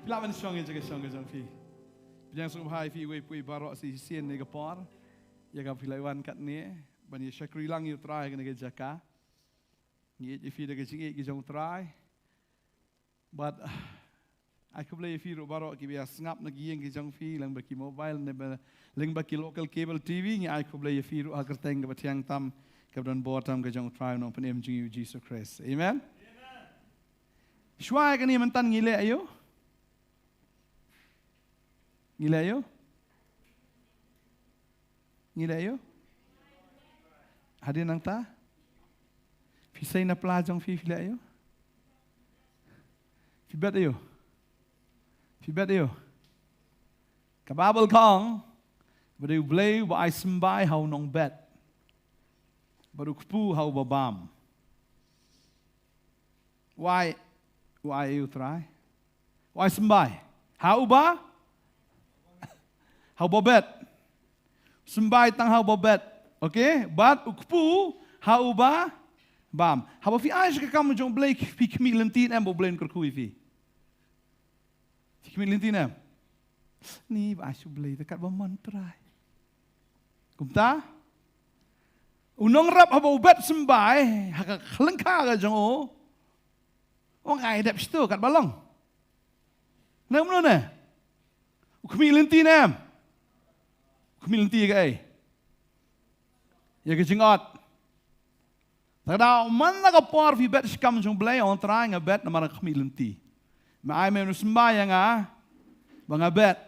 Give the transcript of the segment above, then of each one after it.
Bila man song jaga song ke jang fi. Bijang sung hai fi we pui barok si sien ne gapor. Ya ga filaiwan kat ni ban ye shakri lang yu try ke jaka. Ni je fi de jing ke jong try. But aku boleh fi ro barok ki bias ngap na gieng ke jang fi lang baki mobile ne lang baki local cable TV ni aku boleh fi ro agar teng ke batiang tam ke don botam ke jong try no pen mjing Jesus Christ. Amen. Shwai ke ni mentan ngile ayo. Ngila ayo? Ngila ayo? Hadir nang ta? Fisay na plajong fi fila ayo? Fibat ayo? Fibat ayo? Kababal kong, baru blay wa ay sembay hau nong bet. Baru kupu hau babam. Why you try? Why sembay? Hau ba? Hau bobet. Sembay tang hau bobet. Okay? But ukpu hau ba bam. Hau fi ai ke kamu jong blake fi kmi lentin em bo blen kerkui fi. Fi kmi lentin em. Ni ba asu blay dekat ba man try. Kumta? Unong rap hau bobet sembay haka lengka ga jong o. Ong ai dep sto kat balong. Nam no ne? Kmi lentin em. Community ke ya ke jingot tada man na ka por fi bet skam jong blay on trying a bet na mara community ma ai me sembayang banga bet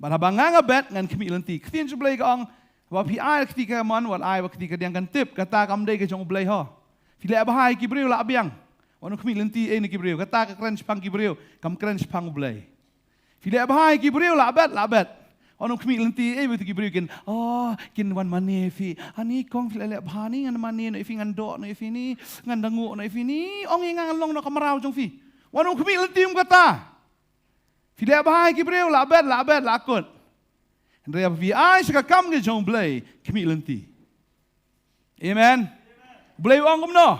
ba banga bet ngan community ktin jong blay kong wa pi ai ketika man wat ai wa ketika diang kan tip kata kam dei ke jong blay ho fi le bahai ki breu la biang on community ni ki breu kata ka crunch pang ki breu kam crunch pang blay fi le bahai ki breu la bet Orang kami lenti, betul kita berikan. Oh, kin wan mani fi. Ani kong filelek bahani ngan mani na fi ngan dok na fi ni, ngan dangu na fi ni. Ong ingang long na kamarau jong fi. Orang kami lenti kata. Filelek bahai kita beriu labet lakut. Hendra fi ai sekakam ke jong blay kami lenti. Amen. Blay ong kumno.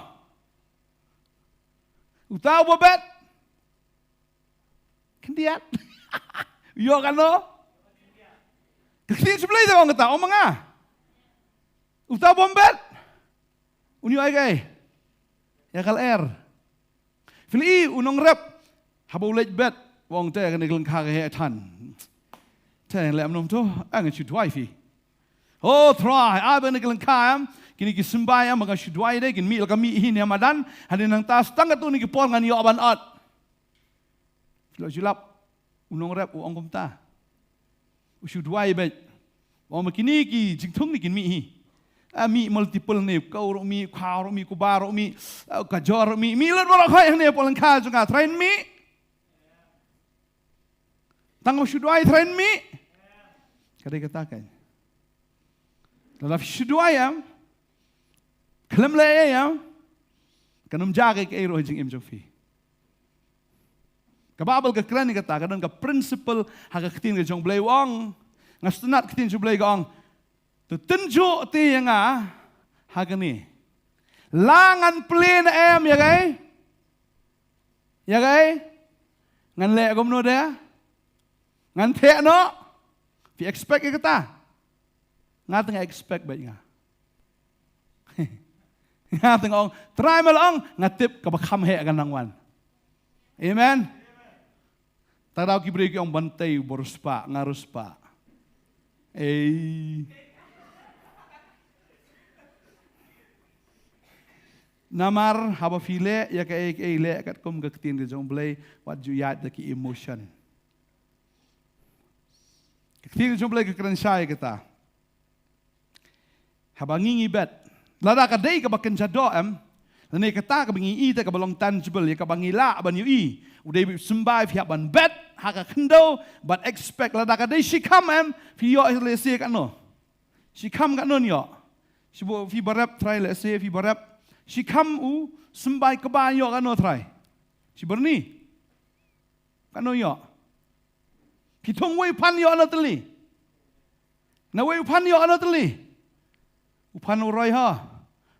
Utau bobet. Kendiat. Yo kan no? Kekini sebelah itu orang kata, oh mengah, utah bombet, unyu ay kay, ya kal fili unong rep, habau lej bet, wong teh kan iklan kage he tan, teh lem nom tu, angin shudwai fi, oh try, aben iklan kayam, kini kisembayam maga shudwai deh, kini mil kami ini amadan, hadin nang tas tangga tu ni kipol ngan yo aban at, filo julap, unong rep, uang kumta. Usudwai bet. Wong makini ki jingtung ni kin mi hi. Mi multiple ni kau ro mi khao ro mi kubar ro mi kajor mi lat baro khai ne polan kha junga train mi. Tang usudwai train mi. Kadai katakan. Dalam usudwai am kelam le am kanum jaga ke ro jing im jofi. Kababal ke kran ni kata kadang ke principle hak ketin ke jong blay wong ngastenat ketin jong blay gong tu tenjo ti yang hak ni langan plain em ya gai ngan le gom no dia ngan the no fi expect ke kata ngateng expect baik nga ngateng ong try malong ngatip ke bakam he kan nangwan amen. Tadau ki beri orang bantai boruspa ngaruspa. Namar haba file ya ka le kat kum ka ketin ke jong blay wat ju yat da ki emotion. Ketin jong blay ke kran sai kata. Haba ngingi bet. Lada ka dei ka baken jado am. Lane kata ka bangi i ta ka balong tangible ya ka bangi la ban yu i. Udai sembai fiak ban bet haka kendo but expect la daka dei she come am fi yo le se kan no she come kan no yo she bo fi barap try le se fi barap she come u sembai ke ba yo kan no try she berni kan no yo ki thong wei pan yo no tli na wei pan yo no tli u pan u roi ha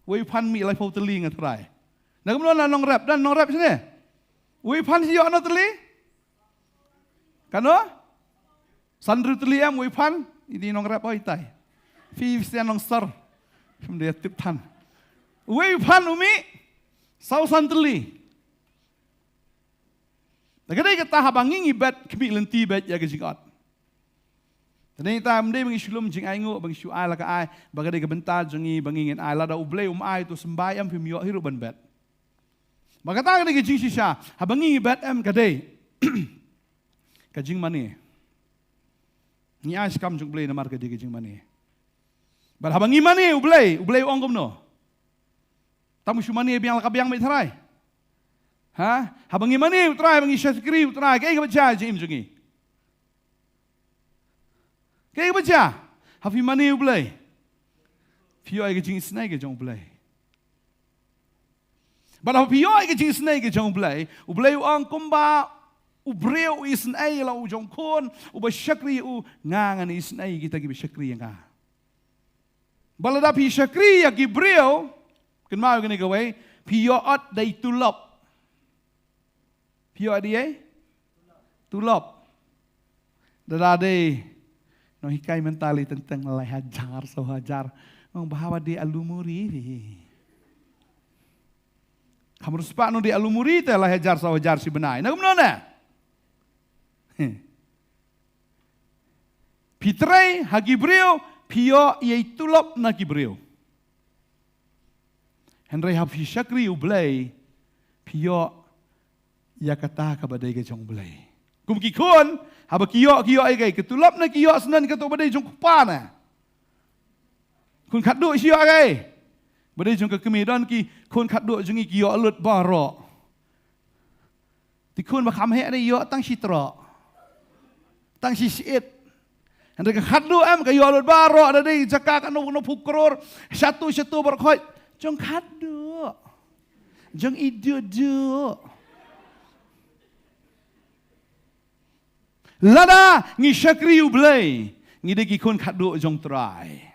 wei pan mi lai pho tli ngat try na kum no na nong rap dan nong rap sini wei pan yo no tli Kano? Sandru tuliam wi pan, ini nong rap oi tai. Fi sia nong sar. Dia tip tan. Wi pan umi, sau santuli. Nagade kata habanging ibet kemi lenti bet ya gejingat. Tadi kita mending mengisulum jing aingu bang isu ai la ka ai bagade ke bentar jengi bangingin ai la da ublei ai tu sembayam fi mio hiru ban bet. Maka ta gade jing sisa habanging bet em kade. Ka jing mani. Ni ai skam jung blei na mar ka de jing mani. Bar habangi mani ublei ong komno. Tamu su mani biang la ka biang mai tharai. Ha? Habangi mani utrai bangi syakri utrai kai ka baca jing jungi. Kaya baca, hafi mani ublay. Piyo ay kajing snay kajong ublay. Bala piyo ay kajing snay kajong ublay uang kumba ubreo isnay la ujong kon uba syakri u ngangan isnay kita gibi syakri nga. Bala da pi syakri ya gibreo kan mau gani gawai piyo at day tulop. Piyo ay tulop. Dadade no hikai mentali tentang hajar so hajar ngong bahawa di alumuri kamu sepak no di alumuri te hajar so hajar si benai na kumnona Pitrei hagibreo pio ye tulop na gibreo Henry hafi syakri ublay pio ya kata kabadai ke jong blay kum kikon haba kiyo ay kay ketulap na kiyo senan kato badai jong kupa na. Kun khatdu siyo ay. Badai jong kekemidon ki kun khatdu jong kiyo alut baro. Ti kun bakam he ni yo tang sitro. Tang sisit. Hendak khatdu am kayo alut baro ada dei jakak anu pukror satu berkhoi jong khatdu. Jong idu. Lada ngi syakri ublay ngi degi kun khadu jong trai.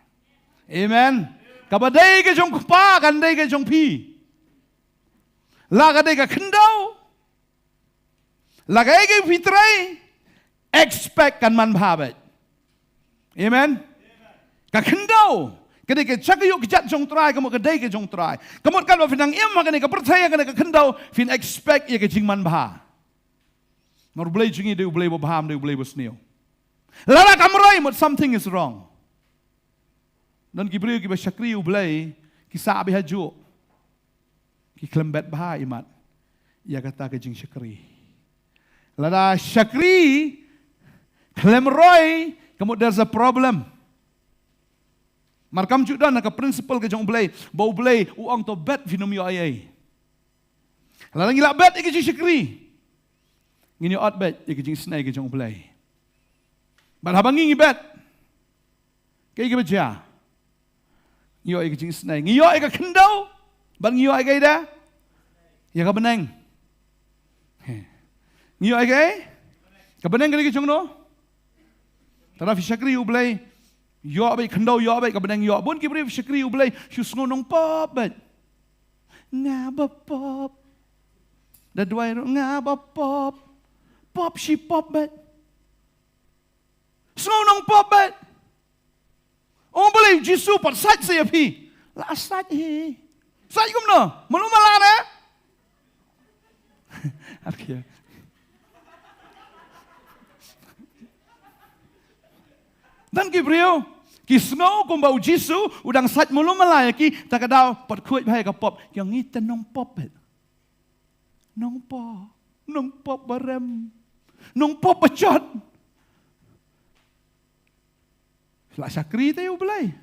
Amen. Kabadai ke jong kupa kan dai ke jong pi. La ka dai ka khendau. La ka ke fitrai expect kan man bhabet. Amen. Ka khendau kade ke chakayu kijat jong trai kamu kadai ke jong trai. Kamu kan wa finang im ka ne ka percaya ka ne ka khendau fin expect ye ke jing man bha. Nor boleh jungi dia boleh berpaham dia boleh bersneo. Lala kamrai but something is wrong. Dan kibriu ki syakri boleh kisah abi haju. Ki klembet bah imat. Ia kata ke jing syakri. Lala syakri klemroi kamu there's a problem. Markam judan nak principle ke jong boleh bau boleh uang to bet vinum yo ayai. Lala ngilak bet ke jing syakri. Ngini ot bet ye kejing snai ke jong play. Ban habangi ngi bet. Kay ke baca. Ngiyo ye kejing snai. Ngiyo ye ka kendau. Ban ngiyo ye kay da. Ya ka beneng. Ngiyo ye kay. Ka beneng ke jong no. Tara fi syakri u play. Yo be kendau yo be ka beneng yo. Bun ki bri fi syakri u play. Shu ngonong pop bet. Ngaba pop. Da duai ngaba pop. Pop si pop bet. Snonong pop bet. Oh boleh Jisu pat sat saya pi. La sat he. Sat kum no. Malu malana. Akhir. Dan Gabriel ki snow kum bau Jisu udang sat malu malaya ki takadau pat kuat bahaya ka pop. Yang ngita nong pop bet. Nong pop barem. Nung pop pecot. Lah syakri tayo belai.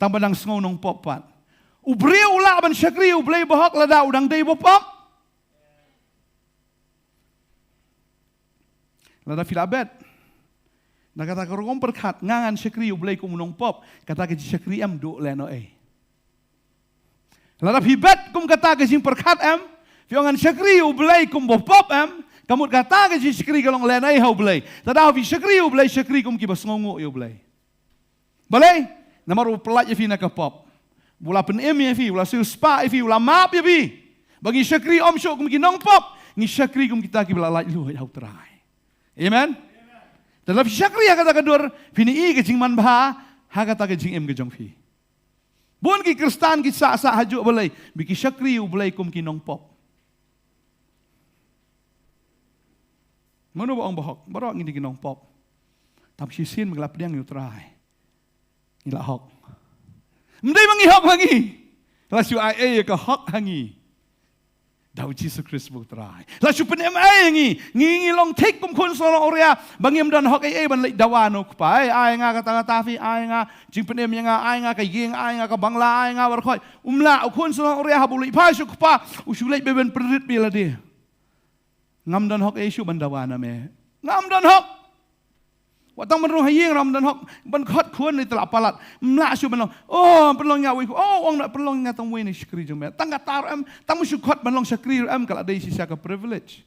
Tang badang sngau nung pop pat. Ubreu la ban syakri ublai bahak lada udang day bopop. Lada filabet. Nak kata korong perkat ngangan syakri ublai kum nung pop. Kata ke syakri am do leno Lada hibet kum kata ke jing perkat am. Fiongan syakri ublai kum bopop am. Kamu kata ke syakri kalong lenai hau belai. Tada fi syakri u belai syakri kum ki basngongo yo belai. Balai namaru pelat ye fi nak pop. Bula pen em ye fi, bula sil spa ye fi, bula map ye fi. Bagi syakri om syok kum ki nong pop, ni syakri kum kita ki bala laj lu hau terai. Amen. Dalam syakri kata kadur, pini ke jing man bah, kata ke jing em ke jong pi. Bukan ki Kristen ki sa hajuk balai, biki syakri balai kum ki nong pop. Mana orang bahok, barang ini ki nong pop. Tapi sisin mengelap dia ngutrai. Ila hok. Mendai mangi hok mangi. Lasu ai ke hok hangi. Dau Jesus Kristus trai. Lasu penem ai ngi long take kum kun sono oria bangim dan hok ai ban lek dawano kpai ai nga kata fi ai nga jing penem nga ai nga ka yeng ai nga ka bangla ai nga war khoi umla kun sono oria habuli pa su kpa usulai beben perit bila dia. Ngam dan hok ai su ban dawana me. Ngam dan hok Watang menuh hayeng ram dan hok ban khot khun ni telak palat mla su ban long oh perlong nya wi oh ong nak perlong nya tang wi ni skri jom tang katar am tang musu khot ban long skri am kala dei sisa ka privilege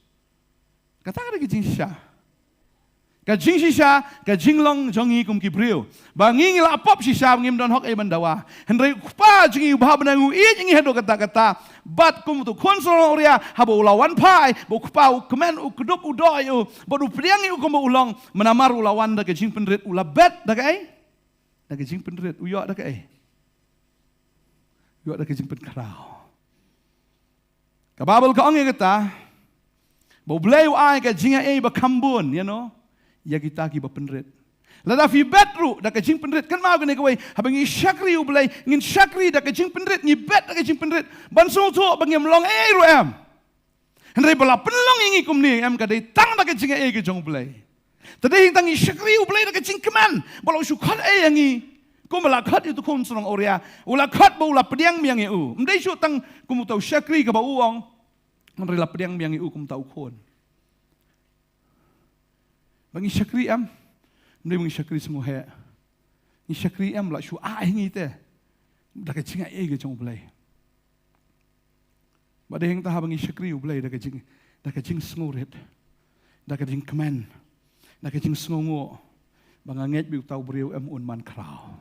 kata ada ke jing sisa ka jing sisa ka jing long jongi kum ki brio banging la pop sisa ngim dan hok e ban dawa hendrai pa jingi ba banangu i jingi hedo kata bat kum tu konsol ria habo ulawan pai bo kupau kemen u kedup u doi u bodu priangi u kombo ulong menamar ulawan da jing penrit ula bet da kai da jing penrit u yo da kai yo da jing pen krau ka babel ka ong kata bo bleu ai ka jing ai ba kambun you know ya kita ki ba penrit lada fi betru da ka jing penrit kan mau gane kawai habangi syakri u belai ngin syakri da ka jing penrit ni bet da ka jing penrit ban so to bangim long e ru em hendai bala penlong ingi kum ni em ka dei tang da ka jing e ke jong belai tadai tang syakri u belai da ka jing keman bala su khat e yangi kum bala khat itu kun sonong oria ula khat bo ula pediang miang e u mdai su tang kum tau syakri ka ba uong hendai la pediang miang e u kum tau kon bangi syakri am Mending mengi syakri semua he. Ni syakri am la shu ai ngi te. Da ka chinga e ge jong blai. Ba de heng ta ha bangi syakri u blai da ka jing smurit. Da ka jing kemen. Da ka jing sngongo. Banga nget bi tau breu am un man krau.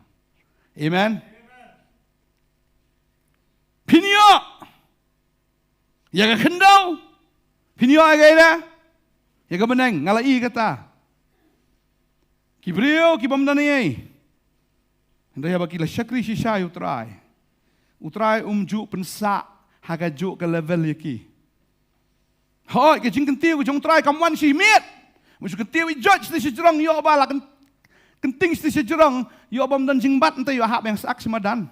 Amen. Pinyo. Ya ka khendau. Pinyo ai ge da. Ya ka beneng ngalai kata. Kibriyo kibamdani ai. Hendai bagi la syakri sisa utrai. Utrai umju pensa haga ju ke level yaki. Hoi ke jing kentiu jong trai kamwan si miet. Musu kentiu judge ti sejrong yo bala kenting ti sejrong yo bamdan jing bat ente yo hak yang sak semadan.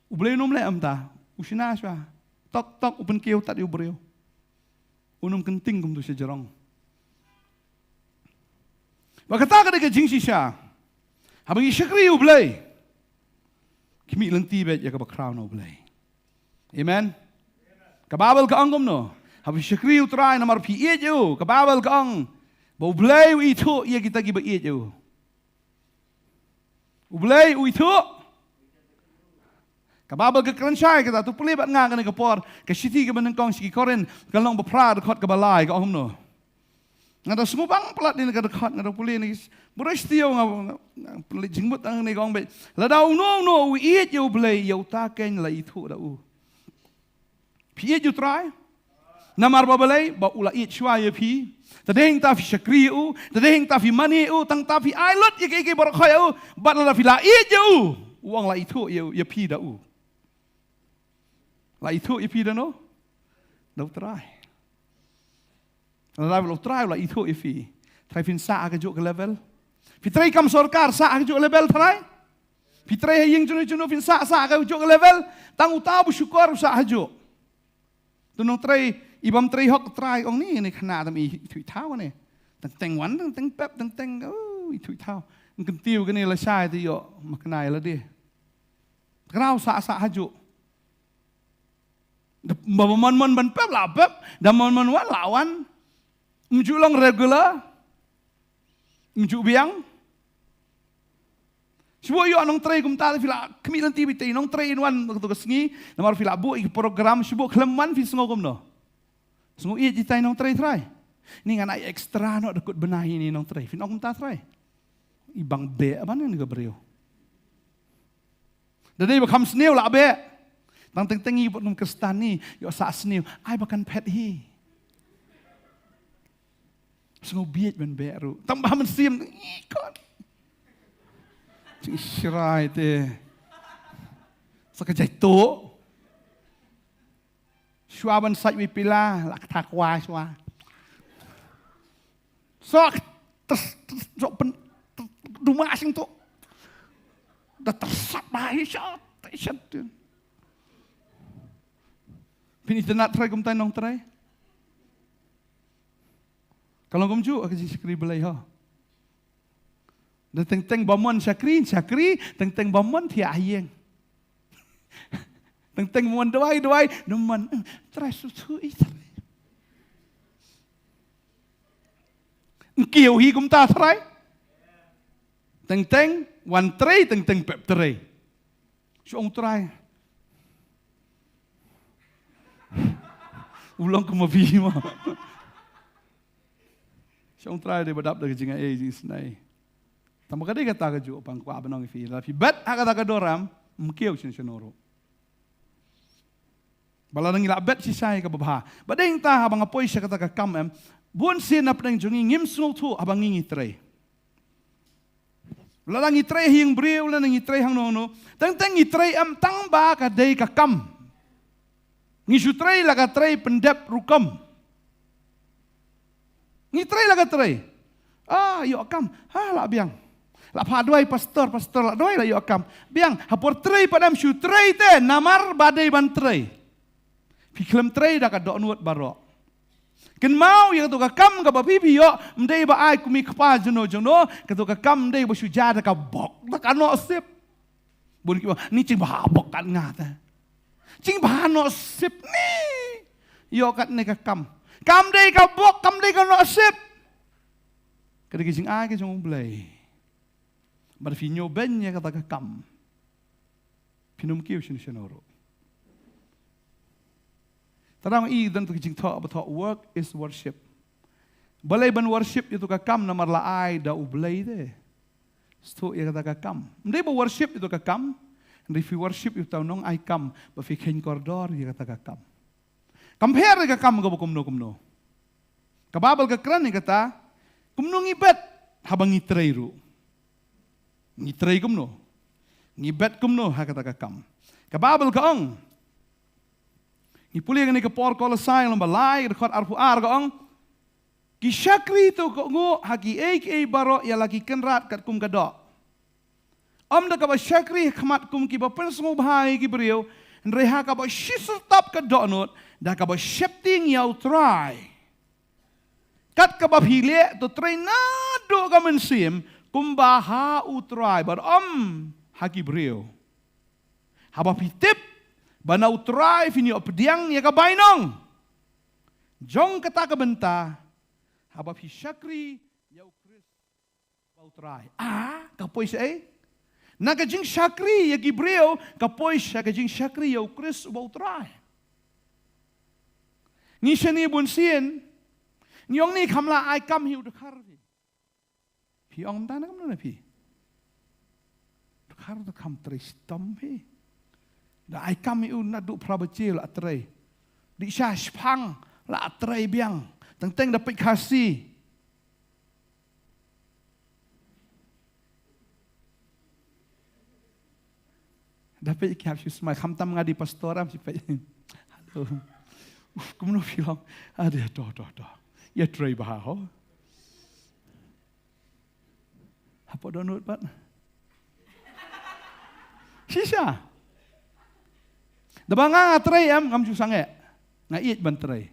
Ublei nom le amta. Usina swa. Tok tok upen kiu tak di ubreu. Unum kenting kum tu sejrong. Bakata kada ke jing sisa. Habangi syakri u blai. Kimi lenti bet ya ka bakrau no blai. Amen. Ka babel ka angom no. Habi syakri u trai namar pi e ju. Ka babel ka ang. Bo blai u itu ya kita ki ba e ju. U blai u itu. Ka babel ka kranchai kita tu puli bat ngang ka por. Ka siti ka beneng kong siki koren ka long ba pra khot ka balai ka angom no. Ngada semua bang pelat ni negara dekat ngada pulih ni beres tiaw ngada pelit jingmut ang ni gong bet ladau no iet yo blay yo taken la itu da u piet yo try namar ba balay ba ula iet shwa yo pi tadeng ta fi syakri u tadeng ta fi mani u tang ta fi ailot ye ke bar khoy u bat la fi la iet yo uang la itu yo pi da u la itu yo pi da no do try Level try lah itu ifi. Try fin sa ke juk level. Fitrai kam sorkar sa ke juk level try. Fitrai yang jono fin sa ke juk level. Tang uta bu syukur sa juk. Tu nong try ibam try hok try ong ni khana tam i thui thau ni. Teng wan teng pep teng i thui thau. Ngkem tiu ke ni la sai ti yo maknai la di. Krau sa juk. Baman ban pep la pep. Daman wan lawan. Mju long regular, mju biang. Semua yo anong tray kum tali fila kemilan TV tay nong tray in one tu kesengi namar fila bu ik program semua keleman fi sengo kum no. Sengo iya jitai nong tray try. Ni ngan ai ekstra no dekut benahi ni nong tray. Fin kum ta try. Ibang be apa ni ga brio. Dadai bakam sneu la be. Tang tengi pot num Kristani yo sa sneu ai bakan pet hi. Sengobiet ben beru. Tambah men sim ikon. Israi te. Sekejap tu. Suaban sai wi pila lak takwa swa. Sok sok pen rumah sing tu. Dah tersat bahi syat. Syat tu. Pini tenat try kum tay nong try. Kalau kum ju aku syakri belai ha. Dan teng bamon syakri, teng bamon dia ayeng. Teng mon doai, neman try susu itu. Kieu hi kum ta try. Teng wan try, teng pep try. Syong try. Ulang ke mabi mah. Syong try dia badap dah jinga jing snai. Tama kadai kata kaju pang kwa banong fi. Tapi bet kata kadoram mkieu sinoro. Bala nang ila bet si sai ka babha. Badeng ta habang apoy siya kata ka kam bun sin na pnang jungi ngim sung tu habang ngingi tray. Lalang itray hing briw lalang itray hang nono. Tang itray tang ba ka day ka kam. Ngisutray laga tray pendep rukam. Ngitray laga tray. Yo kam. La biang. La paduai pastor la doai la yo kam. Biang hapor tray padam shu tray te namar badai ban tray. Piklem tray dah ka dok nuot barok. Ken mau yang tu ka kam ka babibi yo mdei ba ai kumi kpa jono ka tu ka kam mdei ba sujada ka bok ta ka no sip. Bun ki ni cing ba bok kan ngata. Cing ba no sip ni. Yo kat ne ka kam. Kam dei ka bok, kam dei ka no sip. Kada ki cing ai ki jong blai. Bar finyo ben ya kata ka kam. Pinum kiu sin sinoro. Tarang dan tu kijing talk about work is worship. Balai ban worship itu kakam namar laai da ublay de. Sto ia kata kakam. Ndai ba worship itu kakam. Ndai fi worship itu tau nong ai kam. Ba fi ken kordor ia kata kakam. Compare kakam ka kumno. Kababal ka kran ni kata kumno ngibet habang ngitray ru. Ngitray kumno. Ngibet kumno ha kata kakam. Kababal ka ong. Ipuli yang ni kepor kolosai lomba lai rekod arfu ar gaong ki syakri tu ko ngo haki baro ya lagi kenrat kat kum gadok da ka ba syakri khamat kum ki ba pensung bahai ki beriu reha ka ba shisutap ka donot da ka ba shepting yau try kat ka ba hile to try na do ka mensim kum baha utrai bar haki beriu haba pitip bana utrai fini opdiang ya ka bainong. Jong kata ka benta habab hi syakri ya ukris ba utrai. Kapoy siya Nakajing syakri ya gibreo kapoy siya kajing syakri ya ukris ba utrai. Ni siya ni bunsin nyong ni kamla ay kam hi udakar. Hi ong tanah kam na pi. Udakar da kam tristam pi. Da ai kam iu na du prabacil atrai. Di syash pang la atrai biang. Teng dapat kasih. Dapat ikhab si smai kham tam ngadi pastoram si pai. Halo. Kumno bilang ada doh. Ya trai bahaho. Apa donut pat? Sisa. Dabang nga tray ngam su sange. Nga iit ban tray.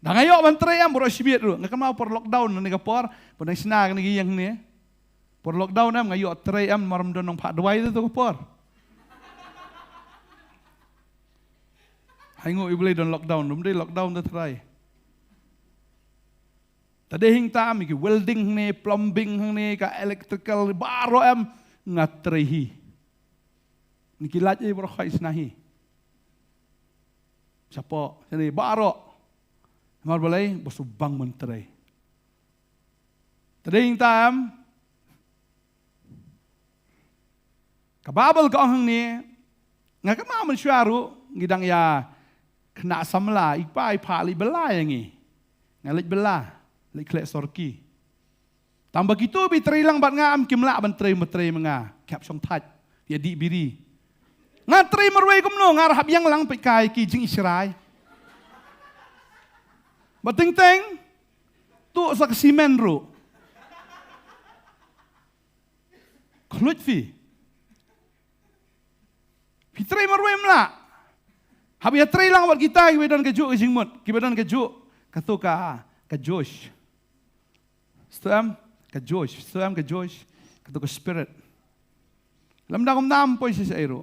Da ngayo ban tray bro sibit ru. Nga kamao por lockdown ni kapor, panay sinag ni yang ni. Por lockdown ngayo tray maram don ng padway tu kapor. Haingo ibulay don lockdown, dumday lockdown da tray. Tadi hing tam ki welding ni, plumbing ni, ka electrical baro nga tray hi. Nikilat ay bro kay snahi. Sapo, sini baro. Marbalay basubang mentray. Tading tam kababal ka ang ni nga kama man syaru ngidang ya kena samla ipa ipali belay ngi. Ngalit belah, lik klek sorki. Tambah gitu bi terilang bat ngam kimla ban trei metrei menga, kap song tat, ya di biri. Ngatri merwei kumno ngarhab yang lang pe kai ki jing israi. Bating teng tu sak simen ru. Klut fi. Fitrei merwei mla. Hab ya trei lang bat kita ki bedan kejuk ke jingmut, ki bedan kejuk katu ka Josh. Stam ka Josh, stam ka Josh, katu ka spirit. Lam dagom nam poi si airo.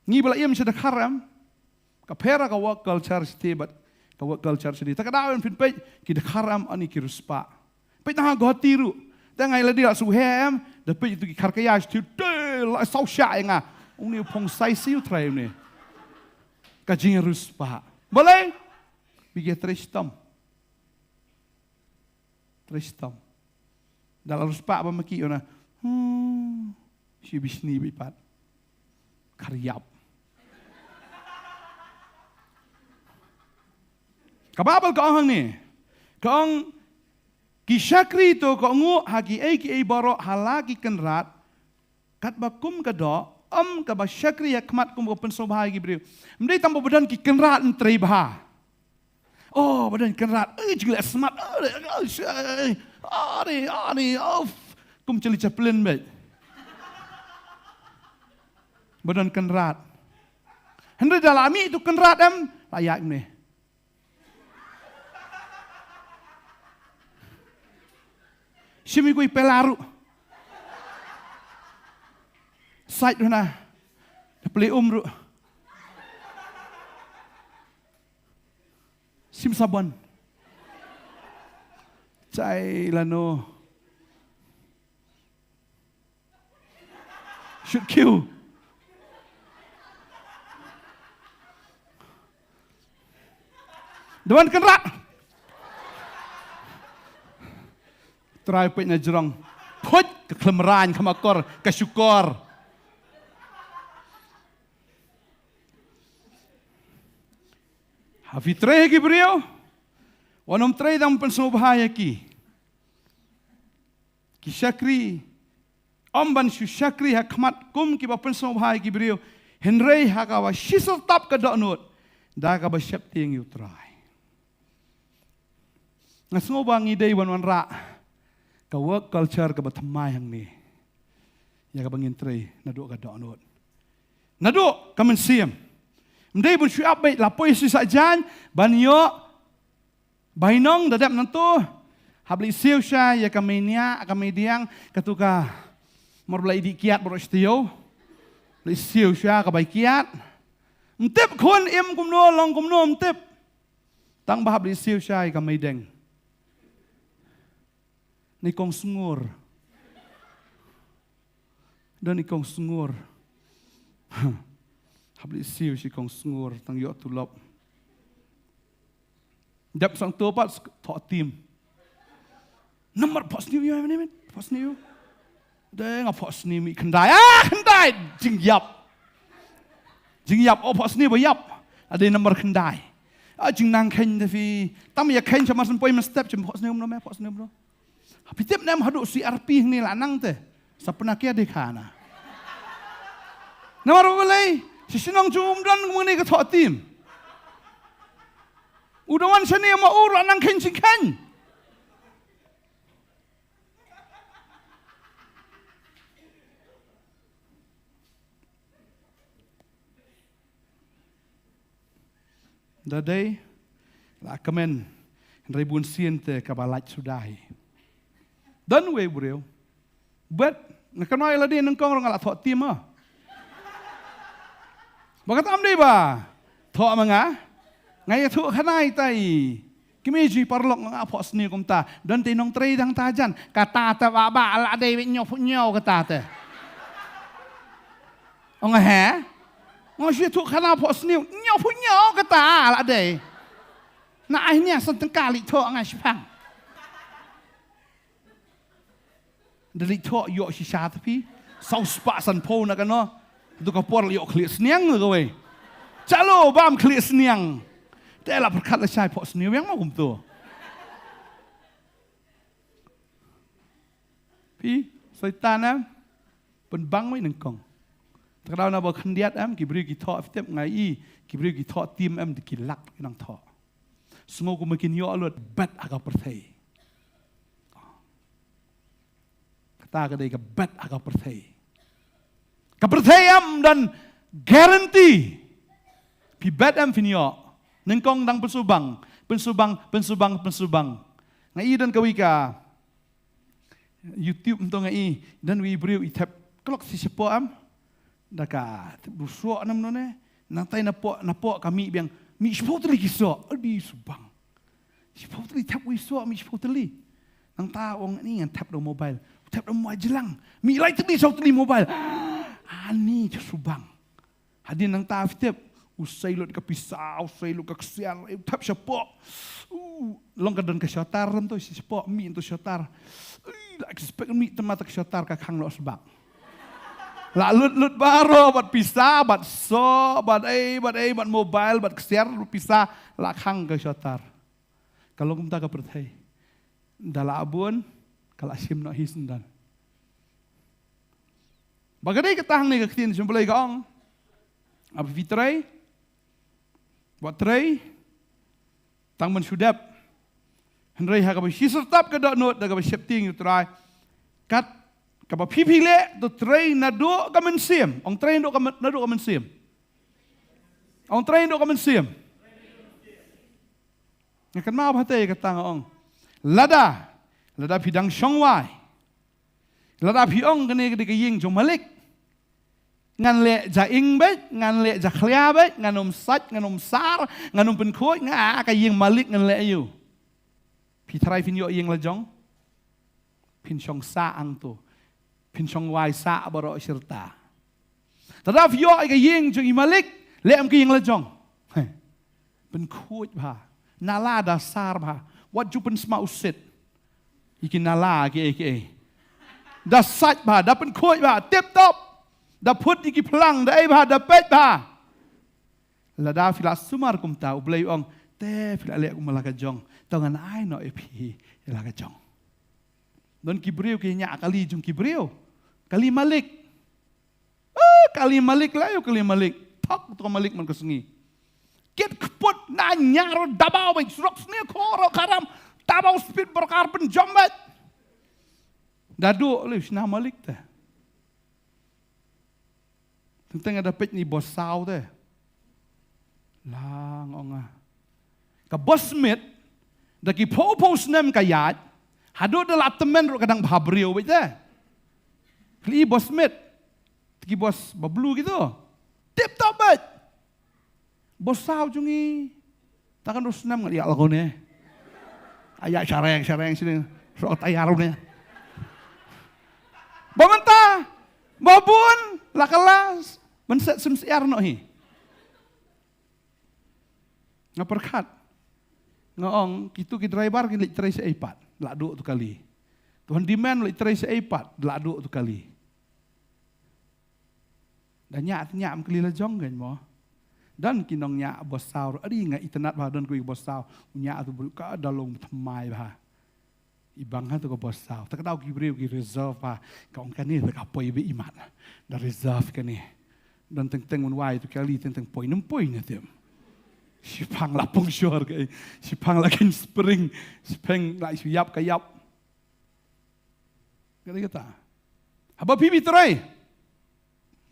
Ngi bala iam sa dakharam ka pera ka work culture stibat ka work culture sidi. Tak dawen fin pe ki dakharam ani ki ruspa. Pe tanga gotiru. Tanga ila dia suhem, da pe itu ki karkaya sti te la sau sha nga. Uni pong sai siu trai ni. Ka jing ruspa. Boleh? Bigi tristam. Tristam. Dalam ruspa ba maki ona. Si bisni bipat. Karyap. Kababal ka ang ni. Kaang kisakri to kaangu hagi ki baro halagi kenrat kat bakum kado ka ba syakri yakmat kum ko pensobha gi brio. Mdei tambo badan ki kenrat entrei bah. Oh badan kenrat. Jigla smart. Ani kum celi chaplin bet. Badan kenrat. Hendak dalami itu kenrat layak ni. Simi kui pelaru. Sait na. Peli umru. Sim saban. Cai lano. Should kill. Dewan kenrat. Try put na jerong. Put ke kelemeran kamakor ke syukur. Hafi tre ki brio. Wanom tre dam pensau bahaya ki. Ki syakri. Omban syakri hakmat kum ki ba pensau bahaya ki brio. Henrei hakawa shisal tap ke doknut. Da ka ba syapti yang you try. Ngasngo bang idei wan ra. Ka work culture ka batamay hang ni. Ya ka bangin tre nado ka donot. Nado ka mensiam. Mdei bun syuap bait lapoi si sajan banyo bainong dadap nanto. Habli siu sya ya ka menia ka mediang katuka morbla idi kiat bro stio. Li siu sya ka bai kiat. Mtip kon im kumno long kumno mtip. Tang bahab li siu sya ka medeng. Ni kong sungur. Dan ni kong sungur. Habli siu si kong sungur tang yo tulop. Dap sang topat thọ tim. Nomor pos niu yo ni men. Pos niu. Deng pos ni mi kendai. Kendai jing yap. Jing yap pos ni ba yap. Ada nomor kendai. Jing nang ken fi. Tam ya ken cuma sen poi men step cuma pos niu no me pos niu bro. Pitip nem haduk si RP ni lanang te. Sapna kia dekana. Namar boleh. Sisinong jum dan muni ke thọ tim. Udawan seni ma ur lanang ken sing ken. Dadai la kamen ribun siente kabalat sudahi. Dan we bro. But nakanoi la din nangkong rong ala thọ tim ah. Bagat am dei ba? Thọ manga. Ngai thu khanai tai. Kimiji parlok nga phos ni kumta. Dan tinong trei dang tajan. Kata ta ba ba ala dei nyo nyo kata ta. Ong ha? Ngo shi thu khana phos ni nyo nyo kata ala dei. Na ai nia san tang kali tho ngai shpang. Dali tho yo shi sha tapi. Sau spa san po na kano. Tu ka por yo kli sniang ke we. Chalo bam kli sniang. แต่ละประคัดละชายพอสนิวยังมาคุมตัวพี่ใส่ตานะเป็นบังไว้หนึ่งกองแต่เรานาบอกคันเดียดกิบริกิทอฟิเต็มไงกิบริกิทอทีมตะกิลักนังทอสงกูมากินยอลดเบ็ดอากาประเทศตาก็ได้กับเบ็ดอากาประเทศกับประเทศดันguarantee พี่เบ็ดฟินยอหนึ่งกองดังเป็นสุบังไงดันกวีกาYouTube untuk ngai dan we beriu itap kelok si sepo daka rusuk nam none nantai napok kami biang mi sepo teli kisok adi subang sepo teli tap we so mi sepo teli nang ta wong ni ngan tap do mobile jelang mi lai teli so teli mobile ani subang hadin nang ta fitep usai lot ka pisau usai lot ka kesial tap sepo long kadon ka syotar tu si sepo mi tu syotar expect mi tempat tak syotar ka khang lo sebab la lut baro bat pisah bat so bat mobile bat kesiar lu pisah la khang ka syotar kalau kumta ka perthai dala abun kala sim no hisendan bagadai ketang ni ka ktin sembelai ka ong ab vitrai wat trai tang men sudap Henry hakabai sisertap ka dok not daga shifting utrai kat ka ba pipile to train na do ka mensim ong train do ka mensim ong train do ka mensim ngakan ma bhatei ka tang ong lada pidang shongwai lada piong kene ka ying jong malik ngan le ja ing bet ngan le ja khlia bet ngan sat ngan sar ngan pen khoi nga ka ying malik ngan le yuพี่ทรายพินโยเองละจงพินชงซาอังโตพินชงวายซาบรอชิรตาแต่ถ้าพิโยไอ้ก็ยิงจงอิมาลิกเล่มก็ยิงละจงเป็นคูดบ่านาลาดาซาร์บ่าวัดจุเป็นสมาอุสิตอีกินนาลาเกดาซัดบ่าดาเป็นคูดบ่าเต็มตบดาพุทธอีกิพลังดาไอ้บ่าดาเป็ดบ่าละดาฟิลาสุมารกุมตาอุบเลยองแต่ฟิลาเล่กุมลากะจงtangan ai no epi ila kacang don kibriu kinya kali jung kibriu kali malik lah yo kali malik tok to malik man kesengi kit keput na nyaro dabau baik surok sni koro karam dabau speed berkar pen jomet dadu le sna malik teh tentang ada pet ni bos sau teh lang onga ka bos smith daki popos nem kayat hado dalam temen ro kadang bhabrio beja kli bos met ki bos bablu gitu tip top bet bos sao jungi takkan terus nem ngali algone ayak syareng sini so tayarune bamanta babun la kelas menset semsiar no hi ngaperkat ngong kitu ki driver ki litrai seipat ladu tu kali Tuhan demand litrai seipat ladu tu kali dan nyak kali la jong gan mo dan kinong nyak bos saur adi nga internet ba dan ku bos saur nyak tu ka dalong thamai ba ibang ha tu ko bos saur tak tahu ki breu ki reserve ba ka ong kan ni ka poi be iman da reserve kan ni dan teng mun wai tu kali teng poi nem poi na tem Sipang lapung syur ke, sipang lagi spring, sipang lagi suyap kayap. Kata, haba pipi terai,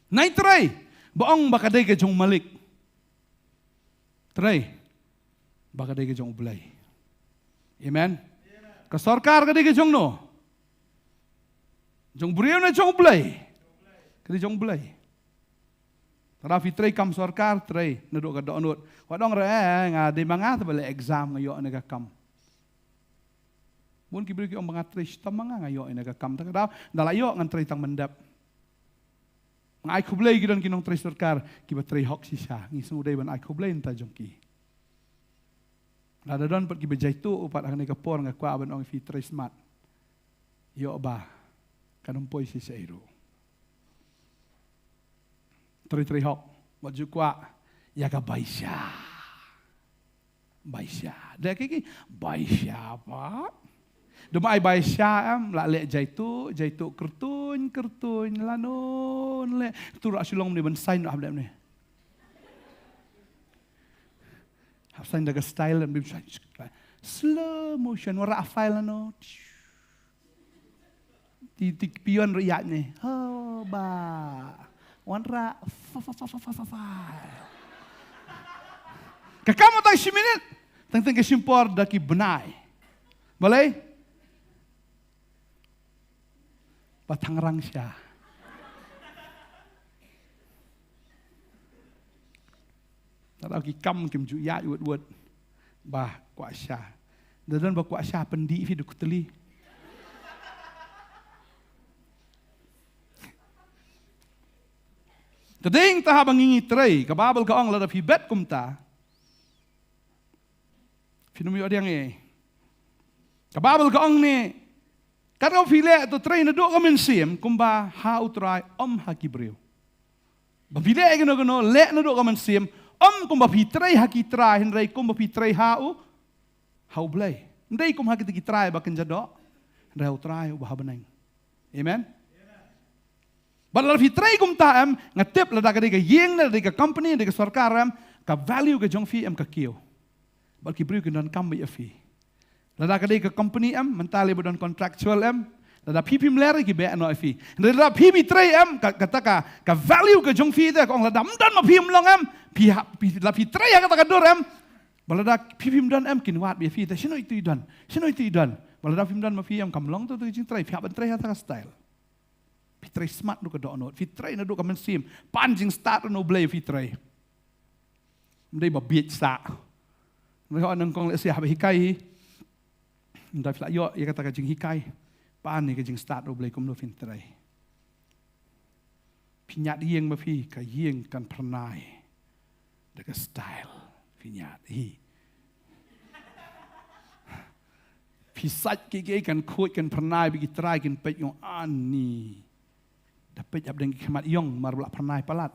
naik terai, boong bakadai ke jong malik, terai, bakadai ke jong belai, amen. Kesorkar kadai ke jong no, jong beriau na jong belai, kadai jong belai. Terapi tray kam sorkar tray naduk ka donut. Wadong re nga di mga tabale exam ngayo na kam. Mun kibri ki mga tray sta mga ngayo na kam ta daw dalayo ngan tray tang mendap. Nga ay kublay gidon kinong tray sorkar kiba tray hok si siya. Ngisung uday ban ay kublay ta jongki. Lada don pat kiba jaitu upat ang nikapor nga kwa ban ong fi tray smart. Yo ba kanumpoy si siya iro. Tri hok, wajukwa, ya kabaisya. Baisya. Dia kiki baisya apa? Dema ai baisya la le jaitu kertun lanon le tu ra silong ni ban sign ab dem ni. Hab sign daga style and bim slow motion wara file no. Titik pion riak ni. Oh ba. Wanra fa. Kakamo tayo 10 minit. Tang kasimpor daki benai. Boleh? Patangrang siya. Tataw ki kam kim ju ya wet bah kwa siya. Dadan ba kwa siya pendi fi dukuteli. Tading ta habang ngingitray, kababal ka ang ladap hibet kumta. Finumi odiang kababal ka ang ni, karaw file to tray na do kamin siyem, kumba hautray hakibreo. Babile gano, le na do kamin siyem, kumba pitray hakitray, hinray kumba pitray hau blay. Hinray kumba hakitray bakin jado, hinray hautray ubahabanay. Amen? Balal fitray kum taam ngatip lada ka yeng na ka company ka sarkaram ka value ka jong fi ka kio. Bal ki briu kan kam ya fi. Lada ka company mentali bodon contractual lada pipim ler ki be no fi. Lada pipi tray kata ka value ka jong fi da kong lada mdan ma pim long pi la fitray ka ta dor balada pipim dan kin wat bi fi ta sino itu idan. Balada pim dan ma fi kam long to jing tray fi ban tray ta style. Fitray smart do ka do no. Fitray na do ka man sim. Panjing start no blay fitray. Mday ba beach sa. Mday anang kong siya hikai. Mday fla yo ya kata ka jing hikai. Pan ni ka jing start no blay kum no fitray. Pinyat yeng ma fi ka yeng kan pernai. Deka style pinyat hi. Pisat kiki kan kuat kan pernai bagi try kan pet yung ani. Dapat jab dengan kemat yong marbla pernai palat.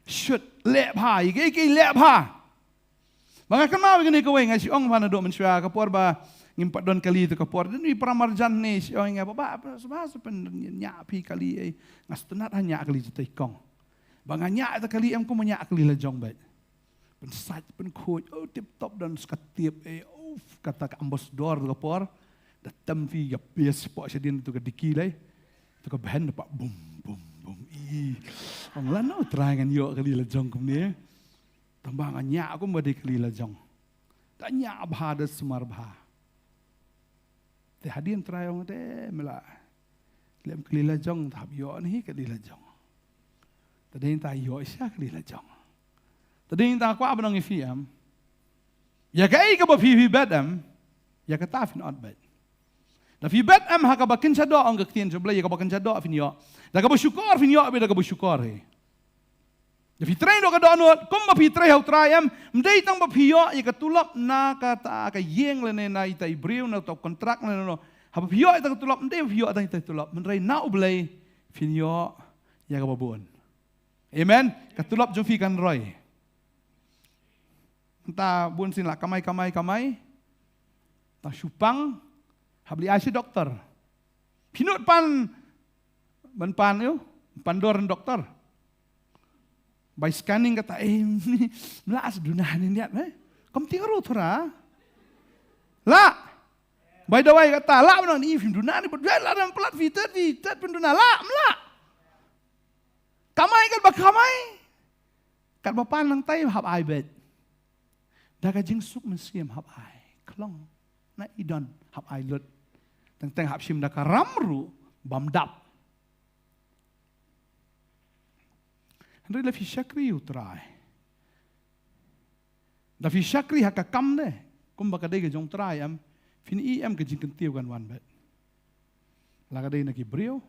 Shoot lep ha, iki lep ha. Banga kan mau gini kowe ngasi ong mana do mensua kapor ba ngimpat don kali tu kapor dan ni pramarjan ni si ong ngapa ba sebab nya pi kali ngastenat hanya kali tu ikong. Banga nya ta kali em ko menya kali la jong ba. Pen sat pen khoj tip top dan skatiep kata ka ambassador kapor datam fi ya pes po sedin tu ka dikilai. Tu ka bahan dapat bum. Ang lano terangan yo kali lajong kumni. Tambang anya aku made kali lajong. Tanya abha da semar bha. Te hadin terayong te mela. Lem kali lajong tab yo ni kali lajong. Tadin ta yo isya kali lajong. Tadin ta kwa abanang ifiam. Ya kai ka ba fi bedam. Ya ka tafin od bed. Na fi bet ha ka bakin sa do ang gaktin sa blay ka bakin sa do finyo. Da ka bersyukur finyo be da ka bersyukur he. Da fi tray do ka do anot kum ma fi tray hau trayam mdei tang ba fiyo ya ka tulap na ka ta ka yeng le na ita ibriu na to kontrak na no. Ha fiyo ita ka tulap mdei fiyo ita ita tulap mdrei na blay finyo ya ka babon. Amen. Ka tulap jung fi kan roy. Ta bun sin la kamai. Ta supang habli asi dokter. Pinut pan yo, pandor dokter. By scanning kata melas dunahan ini kom tinggal thora. La. By the way kata la benon if dunahan ni berdua dan pelat vitet penduna la mela. Kamai kan bakamai. Kat bapan nang tay hab ai bet. Daga jing sup mesiem hab ai. Klong na idon hab ai lut. Teng hap sim daka ramru bamdap. Henry la fi syakri utrai. Da fi syakri haka kam ne. Kum baka dei ke jong trai fin ke jing kentiu kan wan bet. La ka dei na ki brio.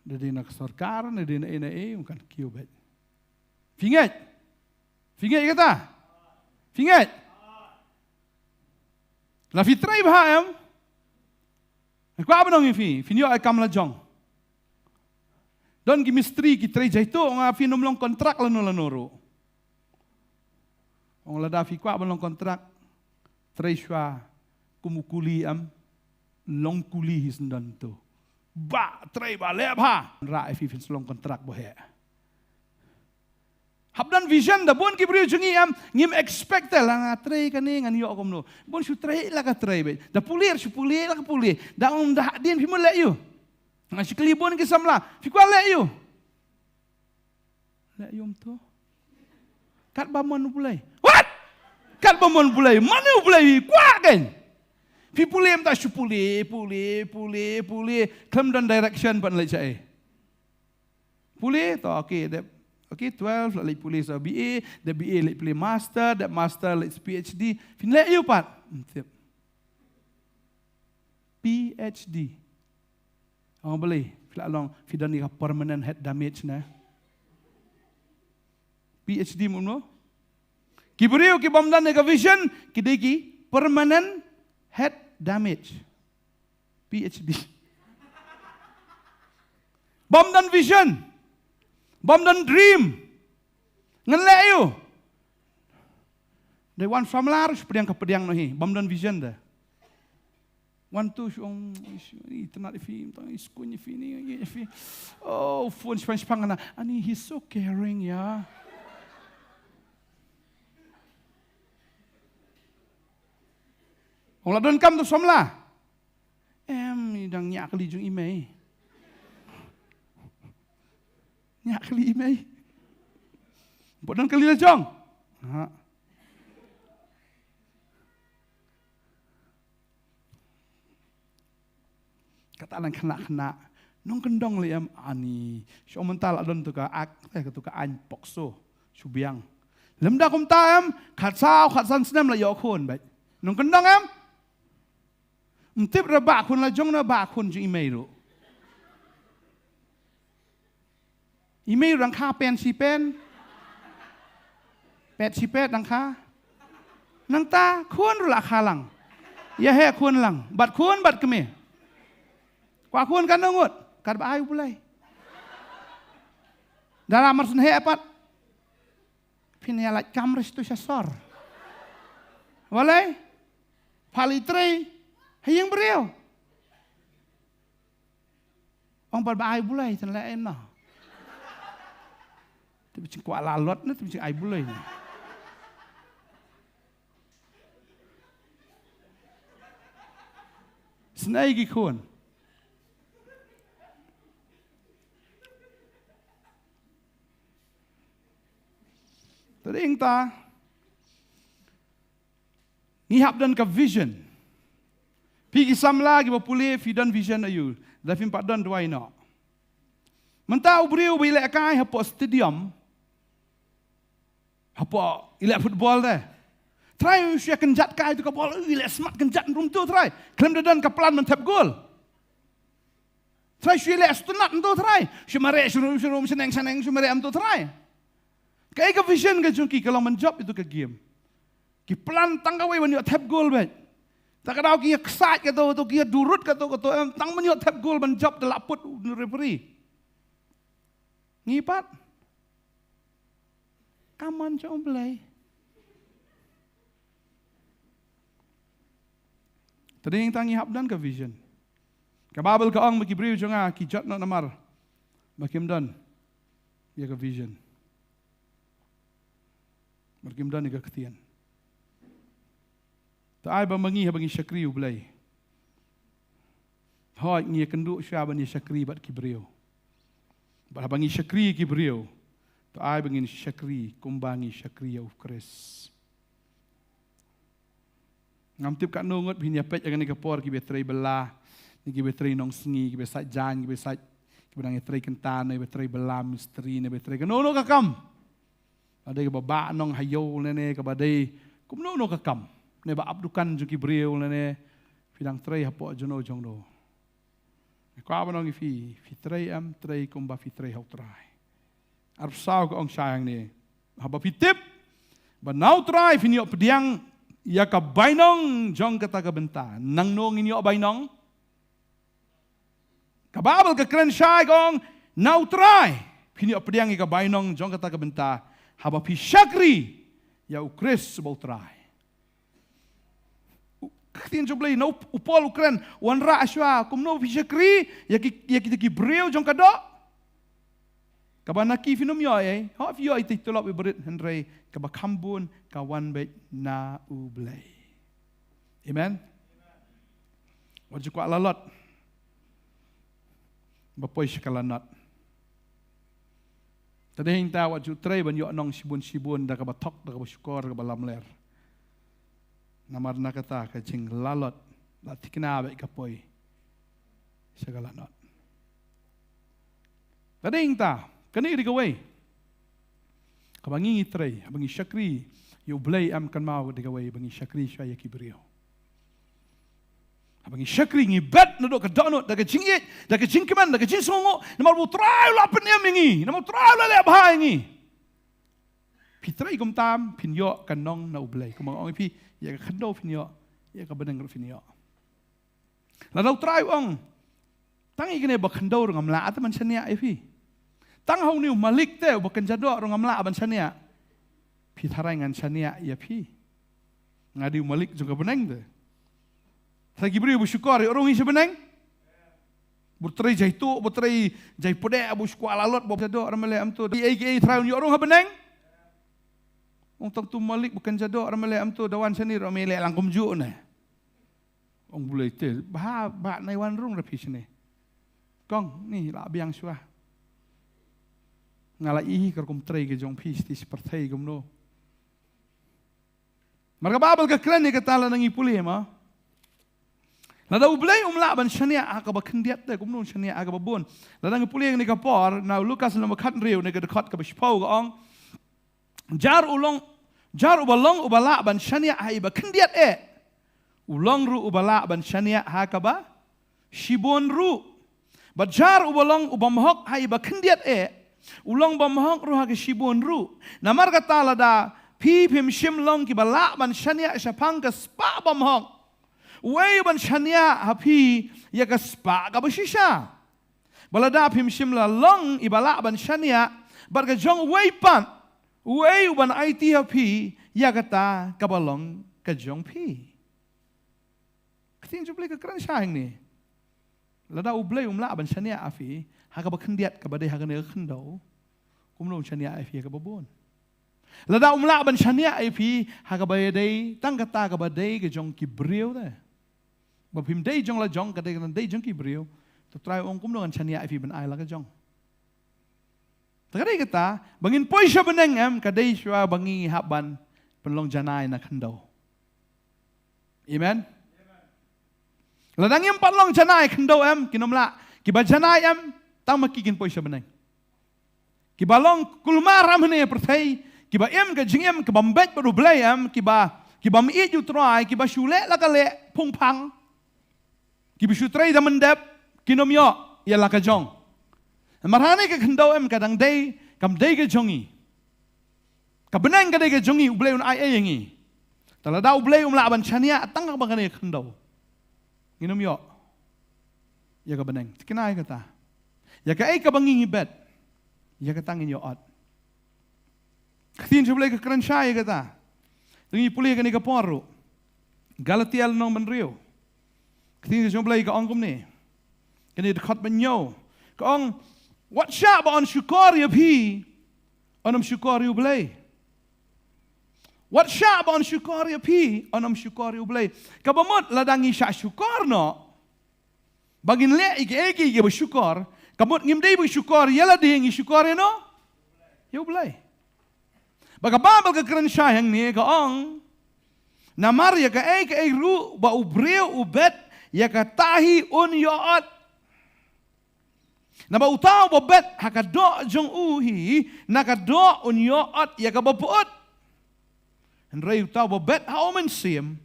Da dei na sarkar na dei na kan kiu bet. Finget kata. Finget. La fi trai ba Aku apa nong ifi? Finyo ay kam la jong. Don ki mistri ki tray jaito nga finom long kontrak lano. Ong lada fi kwa balong kontrak. Treishwa kumukuli long kuli hisendan tu. Ba trei ba lep ha. Ra fi fin long kontrak bohe. Habdan vision da bon ki brio jungi ngim expect la trei kani ngan yo kom no. Bon su trei la ka trei be. Da pulir su pulir la ka pulir. Da da din fi mo le yo. Ngan si klibon ki samla. Fi kwa le yo. Le yo to. Kat ba mon pulai. What? Kat ba mon pulai. Mana pulai kwa kan? Fi pulai ta su pulai. Come down direction pan le chai. Pulai to okay, 12 like pulai sa BA, the BA like play master, that master like PhD. Fin let you pat. PhD. Ang boleh, fila long fidan ni permanent head damage na. PhD mo. Kibriyo ki bamdan ni vision, kidiki permanent head damage. PhD. Bamdan vision. Bamdan dream. Ngan you. They want familiar pediang ke pediang nahi. Bamdan vision dah. One two siung internet film tang iskun ni fi. Oh, phone spang na. Ani he's so caring ya. Ong ladon kam tu somla. Dang nyak kali jung email. Nyak kali email. Bodan kali la jong. Ha. Kata lang kena nong kendong liam ani. Syo mental adon tu ka tu ka an pokso. Subiang. Lemda kum tam khat san senam la yo khon bai. Nong kendong Mtip ra ba kun la jong na ba kun ju email ro. Email rang kha pen si pen. Pet si pet rang kha. Nang ta kun ru la kha lang. Ya he kun lang. Bat kun bat keme. Kwa kun kan ngut. Kad ba ai pulai. Dalam marsun he apat. Pin ya la kamres tu sasor. Walai. Palitre Hayang beriau. Ong pada ai bulai tan la en no. Tu bicing kwa lalot na tu bicing ai bulai. Snai gi khon. Tading ta ngihap dan ka vision. Pigi samla gi bapule fidan vision ayu. Dafim padan dua ino. Menta ubriu bila kai hapo stadium. Hapo ila football dah. Try usia kenjat kai tu ka bola ila smart kenjat rum tu try. Klem dadan ka plan mentap gol. Try usia ila stunat tu try. Shumare surum seneng shumare am tu try. Kai ka vision ka jungki kalau menjob itu ke game. Ki plan tanggawe when you tap goal bet. Tak kadau kia kesat kata tu kia durut kata tang menyot tap gol menjawab delaput referee. Ngipat. Kaman jom play. Tadi yang tangi hap dan ke vision. Ke babel ke ong bagi beriu jonga ki jot nak namar. Bakim dan. Ya ke vision. Bakim dan ke ketian. Ai ba mangi ha bangi syakri ulai. Hoi ngi kenduk sya bani syakri bat kibriu. Ba bangi syakri kibriu. To ai bangi syakri kumbangi syakri au kres. Ngam tip kat nungut binya pet jangan ni kapor ki betrai belah. Ni ki betrai nong sengi ki besat jan ki besat ki benang betrai kentan ni betrai belah misteri ni betrai kanono kakam. Ada ke baba nong hayo ne ke badai kumnono kakam. Neba abdukan juki beriu lene filang tray hapo jono jongdo. Ko abanong fi tray tray kumba fi tray hau tray. Arp sao ko ong sayang ni. Haba fi tip ba now try finyo pediang ya ka bainong jong kata ka benta. Nang nong inyo bainong. Kababal ka kren shay gong now try finyo pediang ya ka bainong jong kata ka benta. Haba fi syakri ya o Chris bau trai tin jublei no upol ukran wan ra ashwa kumno fishakri ya ki breu jong kado kabana ki finum yo ha fi yo iti tolop ibrit henry kaba kambun kawan bet na ublei amen wajib kwa lalot bapoi shikalanat tadi hinta wajib tray ban yo nong sibun da kaba tok da kaba syukor kaba lamler namar na kata kacing lalot latikna baik kapoi segala not. Tadi ingta kani di kawai kabangi tray abangi syakri you blay am kan mau di kawai abangi syakri syaya kibriyo abangi syakri ngi bet no ka donot da kacing it da kacing keman da kacing songo namar bu try lapen yam ngi namar try la ba ngi pitrai kum tam pinyo kanong na ublay kumang ong pi ya ka khando pinyo ya ka benang pinyo la dau trai ong tang ikene ba khando ro ngamla at man sania ai pi tang hau ni malik te ba kan jado ro ngamla ban sania pi tharai ngan sania ya pi ngadi malik juga benang de sagi beri bu syukur orang isi benang butrai jaitu butrai jai pode abu syukur alalot ba jado ro male am tu di ai trai ni orang ha benang Ong tang tu malik bukan jado ramale am tu dawan sani ramele langkum ju ne. Ong bulai te ba nai wan rung rapi sini. Kong ni la biang sua. Ngala ihi kerkum trai ke jong pis ti seperti gumno. Marga babal ke klan ni kata la nangi puli ma. La da ublai umla ban shania aka ba kendiat te gumno shania aka ba bun. La nangi puli ni kapor na Lukas na makat riu ni ke dekat ke bespau ga ong. Jar ubalong ubala ban shania haiba kendiat ulong ru ubala ban shania hakaba shibon ru bajar ubalong ubamhok haiba kendiat ulong bamhok ru hak shibon ru namar kata lada pi pim shim long ki bala ban shania shapang ka spa bamhok wei ban shania hapi ya ka spa ka bashisha balada pim shim la long ibala ban shania barga jong wei pan Wei uban IT hapi ya kata kabalong kajong pi. Ketin jublei ke keran syahing ni. Lada ublei umla ban shania afi haka bakendiat kabade haka ne khendau. Kumlo shania afi haka babon. Lada umla ban shania afi haka bayadai tang kata kabade kajong kibriu de. Bapim dei jong la jong kadai kan dei jong kibriu. Tu try ong kumlo kan shania afi ban ai la kajong. Kadai kata, bangin poi siya beneng kadai siya bangi haban penlong janai na kandau. Amen. Ladang yang penlong janai kandau kinomla kiba janai tang makikin poi siya beneng. Kiba long kulmaram hene pertai kiba ka jing kiba mbet baru blay kiba miit yu try kiba shule la kale pungpang. Kiba shutrai da mendep kinomyo ya la kajong. Marhane ke khendau kadang day kam day ke jongi. Kabenang ka day ke jongi ublay un ai yangi. Talada ublay la ban chania tang ka bangane khendau. Nginom yo. Ya ka benang. Tikinai kata. Ya ka ai ka bangi bet. Ya ka tangin yo ot. Ktin jublay ka kran shay kata. Tingi puli ka ni ka poru. Galatial nong benrio. Ktin jublay ka ongkom ni. Kani dekat benyo. Ka ong What siya ba on syukari api onam syukari ublay? What siya ba on syukari api onam syukari ublay? Kabamot ladangi siya syukar no. Bagin le igi ge bersyukar, kamot ngimdai bersyukar yala ding syukar no. Ya ublay. Bagababal ka kran siya yang ni ka ong namar ya ka ru ba ubreu ubet ya ka tahi un yoat na bautaw bobet hakado jong uhi nakado unyoot ya kabapuot henry utaw bobet haumen sim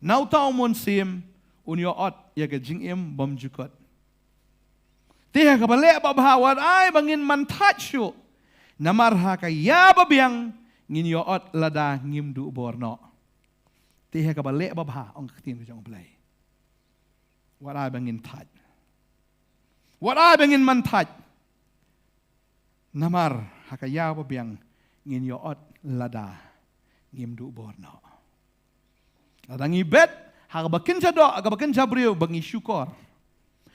na utaw mon sim unyoot ya ka jingim bomjukot tiha kabale babhawat ay bangin mantachu namarha kaya babiang nginyoot lada ngimdu borno tiha kabale babha ong katin jong play what ay bangin tat What I bangin mantaj namar hakaya babiang ngin yoot lada ngim du bor no. Adang ibet ha bakin jado aga bakin jabriu bangi syukur.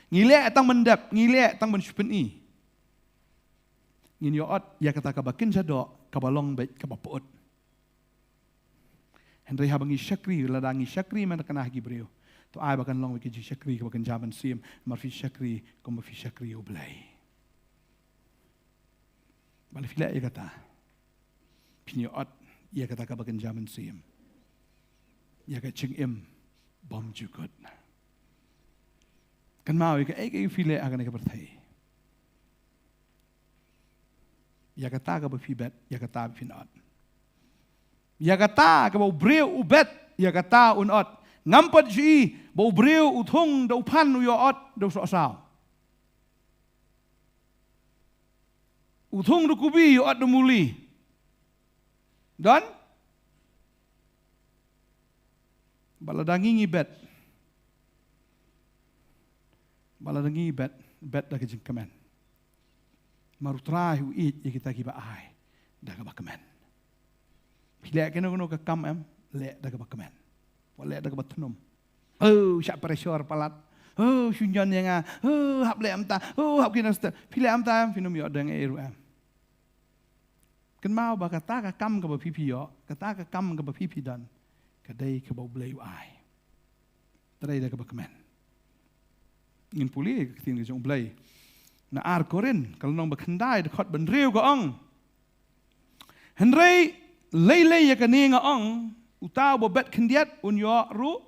Ngilek tang mendap, ngilek tang mensyupeni. Ngin yoot ya kata ka bakin jado kabalong bet kabapot. Henry ha bangi syakri ladangi syakri man kana gibriu. To ai bakan long wiki syakri ka bakan jaman sim marfi syakri ko marfi syakri ublai. Bali fila ya kata. Pinyoot ya kata ka bakan jaman sim. Ya ka ching im bom jukut. Kan mau ka ai fila akan ka berthai. Ya kata ka befibet ya kata pinot. Ya kata ka bau breu ubet ya kata unot. Ngampat ji bau breu uthung dau pan uyoot dau so sao. Uthung du kubi yoot du muli. Dan baladangi ngibet. Baladangi bet dah kejeng kemen. Marutrai hu it ya kita kiba ai dah ka kemen. Pilek kena ka kam em lek dah ka kemen. Walek dah ka batnum. Oh, syak pressure palat. Oh, sunyon yang hap lek amta. Oh, hap kena sta. Pilek amta finum yo dang eru em. Kan mau ba kata ka kam ka ba pipi yo, kata ka kam ka ba pipi dan. Kadai ka ba blai ai. Trai dah ka kemen. Ngin puli keting jong blai. Na ar korin kalau nong bekendai dekat benriu ka ong. Henry lei ya kani nga ong utau bo bet kendiat unyo ru.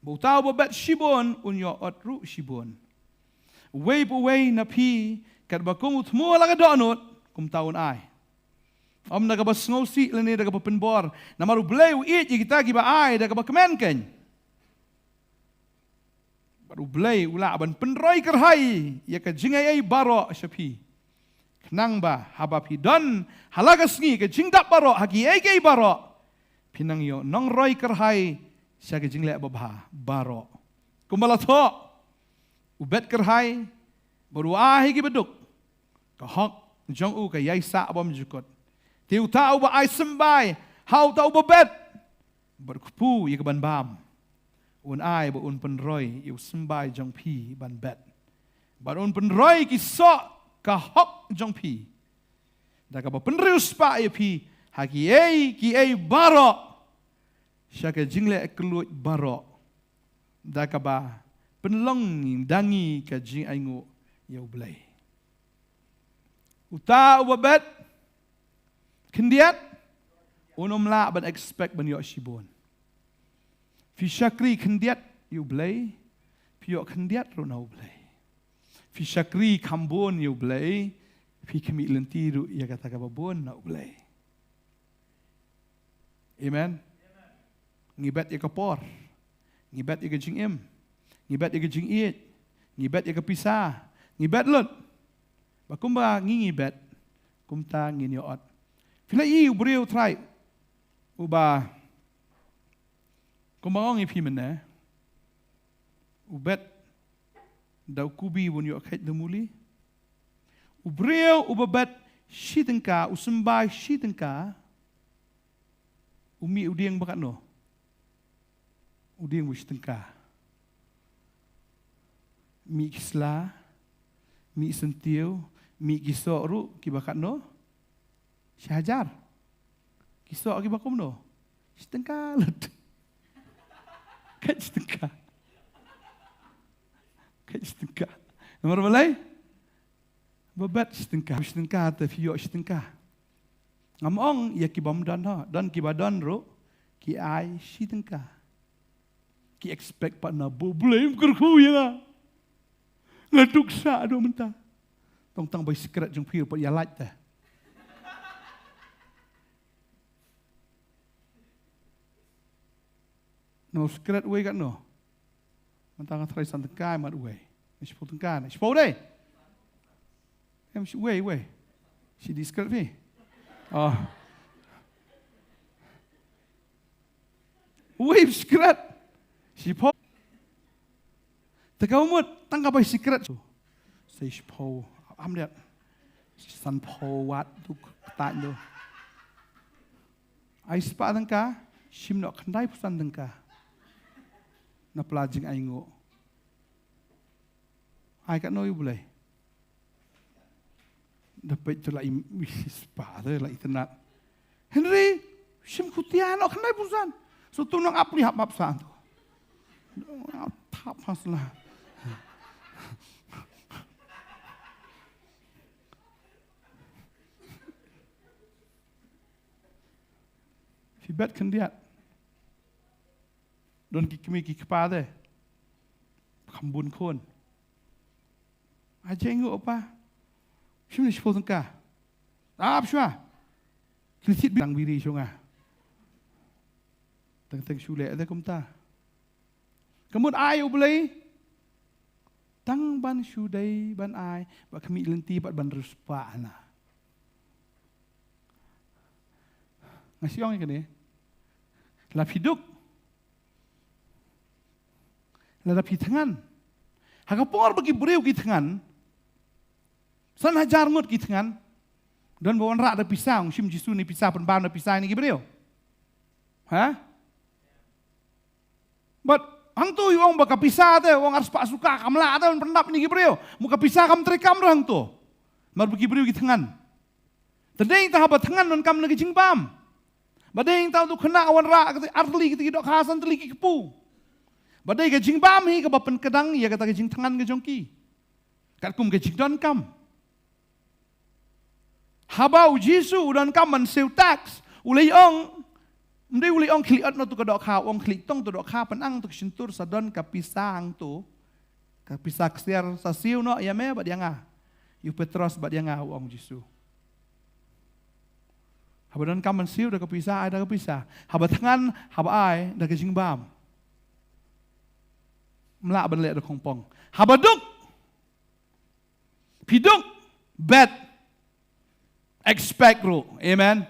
Utau bo bet shibon unyo ot ru shibon. Wei po wei na pi kat ba kum utmo la ka donut kum taun ai. Om na ka ba sngosi leni da ka ba penbor. Na maru blai u it kita gi ba ai da ka ba kemen ken. Baru belai ula ban penroi kerhai ya ka jingai ai baro syapi kenang ba habapi don halaga sngi ka jingdap baro hagi ai kai baro pinang yo nong roi kerhai sya ka jingle babha baro kumbala tho ubet kerhai baru ahi gi beduk ka hok jong u ka yaisa bom jukot tiu tau ba ai sembai hau tau ba bet berkupu ya ka ban bam un ai ba un penroi yu sembai jong pi ban bet ba un penroi ki so ka hok jong pi da ka ba penriu spa yu pi ha ki ai baro sya ka jingle kelut baro da ka ba penlong dangi ka jing ai ngu yu blai uta u bet kendiat unum la ban expect ban yo shibon Fi syakri kendiat you blai, fi yok kendiat runau blai. Fi syakri kambon you blai, fi kemi lenti ru ya kata kababon nau blai. Amen. Ngibet ya kapor, ngibet ya kejing im, ngibet ya kejing iet, ngibet ya kepisah, ngibet lut. Bakumba ngibet, kumta ngin yoot. Fila i ubriu try, uba Kumbang ipi mana, ubet dau kubi wun yo kait demuli, ubriu ubabet shitengka usembai shitengka, umi udiang bakat no, udiang wishitengka, mi kisla, mi sentiu, mi kisok ru kibakat no, syahajar, kisok kibakum no, shitengka lut. Kat setengah. Nomor balai? Babat setengah. Setengah atau fiyok setengah. Ngamong ya kibam dan ha. Dan kibadan ro. Ki ai setengah. Ki expect pak na boleh kerku ya. Ngaduk sa do mentah. Tong bai sekret jong pir pak ya laj tah. No sekret we kat no. Mentang try san tengkai mat we. Sepul tengkai. Sepul deh. Em we. Si di sekret ni. Oh. We sekret. Si po. Tekau mut tangkap ai sekret tu. Say sepul. Am dia. San po wat tu tak tu. ai spa dengka shim no khandai pusan dengka na pelajing ai ngo ai kat noi boleh dapat tu lai spa tu lai tenat Henry shim kutia no khandai pusan so tu nang apli hap san tu tap paslah bet kan dia don kikmi kikpa de khambun khon aja ingo apa shimni shpo tangka ap shwa krisit bang biri shonga tang shule ada kumta kemud ai ublei tang ban shudai ban ai ba kami lenti bat ban ruspa ana ngasiong ikani lap hidup lap hitangan hagapor bagi beriu kitangan san hajar ngut kitangan dan bawan rak ada pisang shim jisu ni pisah pen bam ada pisah ni beriu ha but hang tu wong baka pisah te wong harus pak suka kamla te pendap ni beriu muka pisah kam terekam hang tu mar bagi beriu kitangan tadeng tahap tangan non kam lagi jingbam badai tahu tu kena awan rak arli kita dok khasan teli kepu badai ke jing bam hi ke bapen kedang ya kata ke jing tangan ke jongki kat kum ke jing don kam habau jisu don kam man seu tax ulai ong mdai ulai ong kliat no tu ke dok kha ong klik tong tu dok kha penang tu sintur sadon ka pisang tu ka pisak siar sa siu no ya me bad yang yu petros bad yang ong jisu haba dan kaman siu dah kepisah, dah kepisah. Haba tangan, haba ai dah kejing bam. Melak berlek dah kongpong. Haba duk, piduk, bet, expect ro, amen.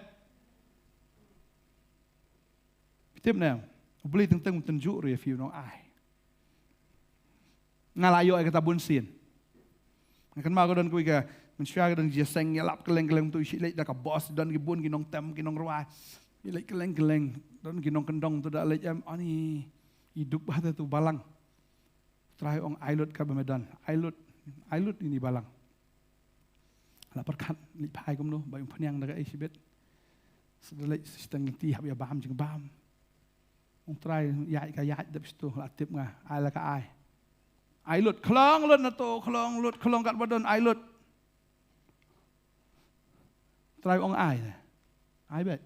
Tip ni, boleh tentang tunjuk ro you know ai. Ngalayo ai kata bunsin. Kan mau dan kui ke Mensyar dan jaseng yalap keleng-keleng tu isi lek dak bos dan gibun ginong tem ginong ruai. Lek keleng-keleng dan ginong kendong tu dak lek am ani hidup hata tu balang. Terakhir ong ailut ka Medan. Ailut ini balang. La perkat li pai kom no bayung panyang dak ai sibet. Sedalek sisteng ti hab ya bam jeng bam. Ong try yai ka yai dep stu la tip nga ai la ka ai. Ailut klong lut na to klong kat badan ailut. Try ong ai bet.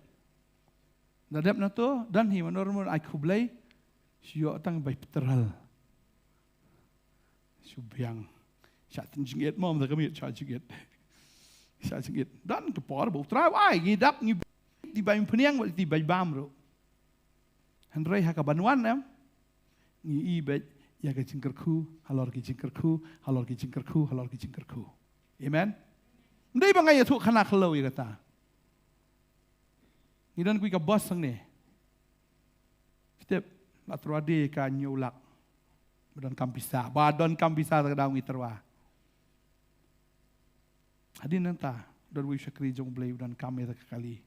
Dadap na to dan hi manormon ai kublai sio tang bai peteral. Subyang sat jingit mom da kami cha jingit. Sa jingit dan ke por bu try ai ngidap ngi di bai peniang di bai bam ro. Handrai ha ka banwan em. Ngi i bet ya ka jingkerku halor ki jingkerku. Amen. Ndai bangai tu khana khlo ya kata. Ngidan kui ka bos sang ni. Step latrade ka nyulak. Badan kampisa, ta daung iterwa. Hadin nanta dan wi syakri jong blay dan kami ta kali.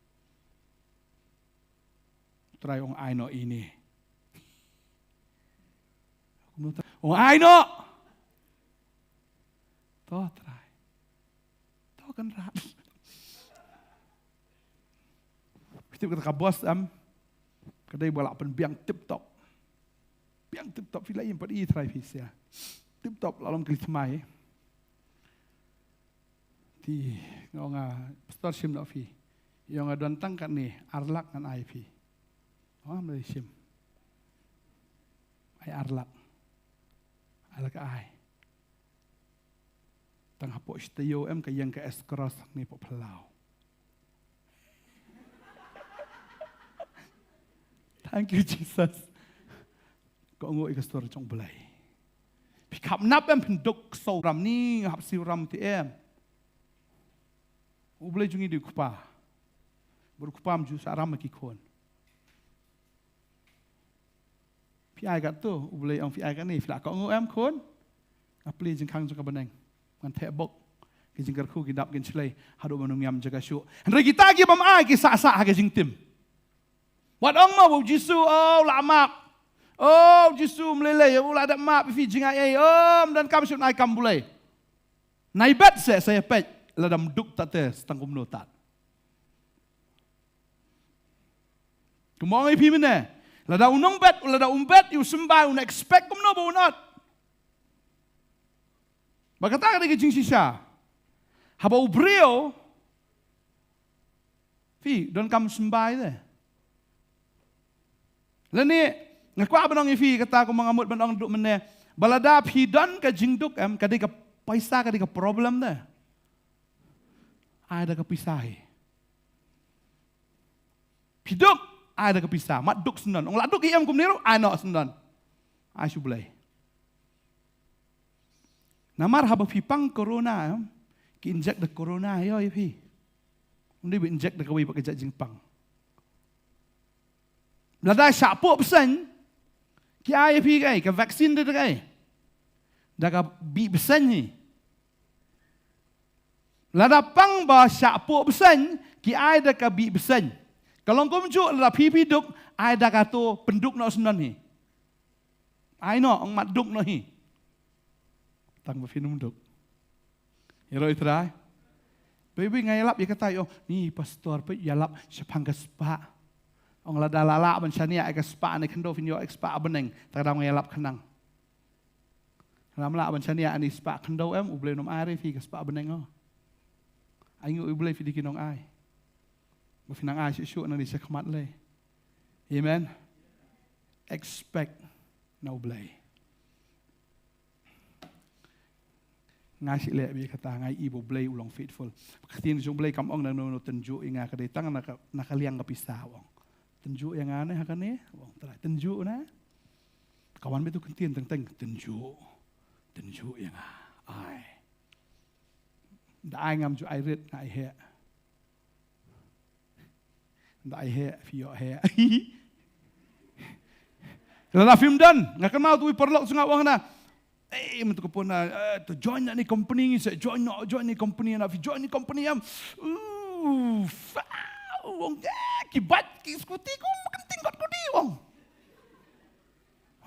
Try ong aino ini. Ong aino. To try. Kan rap. Kita kata bos kedai balak pen biang tip top. Biang tip top filai yang padi try fis ya. Tip top lalam kelit mai. Ti ngonga pastor sim nak fi. Yang ada tang kan ni arlak kan IP. Oh Malaysia. Ai arlak. Alak ai. Tang hapok istayo ka yang ke eskros ni pok pelau. Thank you Jesus. Kau ngoi ke story jong belai. Pikap nap penduk soram ni hap siram ti Ublai jungi di kupa. Berkupa mju saram ki kon. Pi ai kat tu ublai ang pi ai kat ni filak kau ngoi kon. Apli jeng kang jong ka beneng. Kan tebok ke jingkarku ki dap gen chlei hadu manung yam jaga syu. Henry kita gi bam ai ki sa ke jing tim. Buat ong mau Jisu la map. Jisu meleleh la ada map fi jingai dan kam syut nai kam bulai. Nai bet saya pet la dam duk tate setangkum notat. Kemong pi mene. La da unong bet la da umbet you sembah un expect kum no bo not. Bakata ka jing sisa. Haba ubrio fi don kam sembah de. Lani ngakwa banong ifi kata ko mga mut banong duk mene balada pidon ka jingduk kadi ka paisa kadi ka problem da. Ada ka pisahi. Piduk ada ka pisah, mat duk sendan. Ong laduk iam kum niru ano sendan. Asu bulai. Namar haba pipang corona ki inject the corona yo ifi. Undi bi inject the kawi pakai jingpang. Lada siapa pesan? Ki ai pi kai, ke vaksin dia kai. Dah ka bi pesan ni. Lada pang ba siapa pesan? Ki ai dah ka bi pesan. Kalau kau menjuk lada pi duk, ai dah ka tu penduk nak senan ni. Ai no ong mat duk no hi. Tang ba finum duk. Hero itrai. Baby ngayalap ya kata yo, ni pastor pe yalap sepang kespa. Ong lada lala ban chania ai ka spa ne khando fin yo expa beneng ta dang ngelap khanang lam la ban chania ani spa khando uble nom ai fi ka spa beneng ai ngu uble fi dikinong ai ba finang ai shu na ni sakmat le amen expect no blay ngai si le bi kata ngai ibo blay ulong faithful katin jong blay kam ong na no tenju inga ka dei tang na kaliang ka pisawong tenjuk yang aneh kan ni, tenjuk na. Kawan betul kentian tentang tenjuk yang ai. Dah ngam ju ai red ngai he. Dah ai he fio he. Kalau film dan, ngak mau tu perlok sungai wang na. Mentu kepon na to join ni company ni, join ni company na, join ni company am. Wong kibat ki skuti ko kenting kot kudi wong.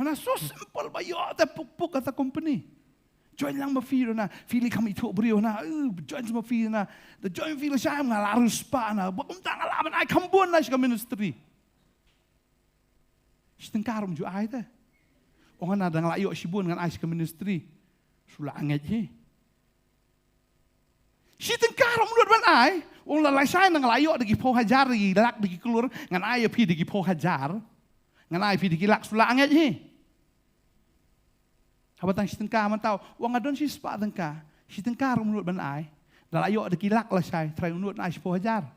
Ana so simple ba yo ta puk kata company. Join lang ma feel na, feel kami tu brio na, join ma feel na. The join feel siya ngalarus pa na, bukum tang alaman ai kambon na sa ministry. Stengkarum ju ai ta. Wong ana dang layo sibun ngan ai sa ministry. Sula anget he. Si tengkarum lut ban ai. Wong lalai saya nang layo degi po hajar degi lak degi keluar ngan ai pi degi po hajar ngan ai pi degi lak sula anget hi habatang si tengka man tau wong adon si spa tengka si tengka rumut ban ai layo degi lak la sai trai unut ai po hajar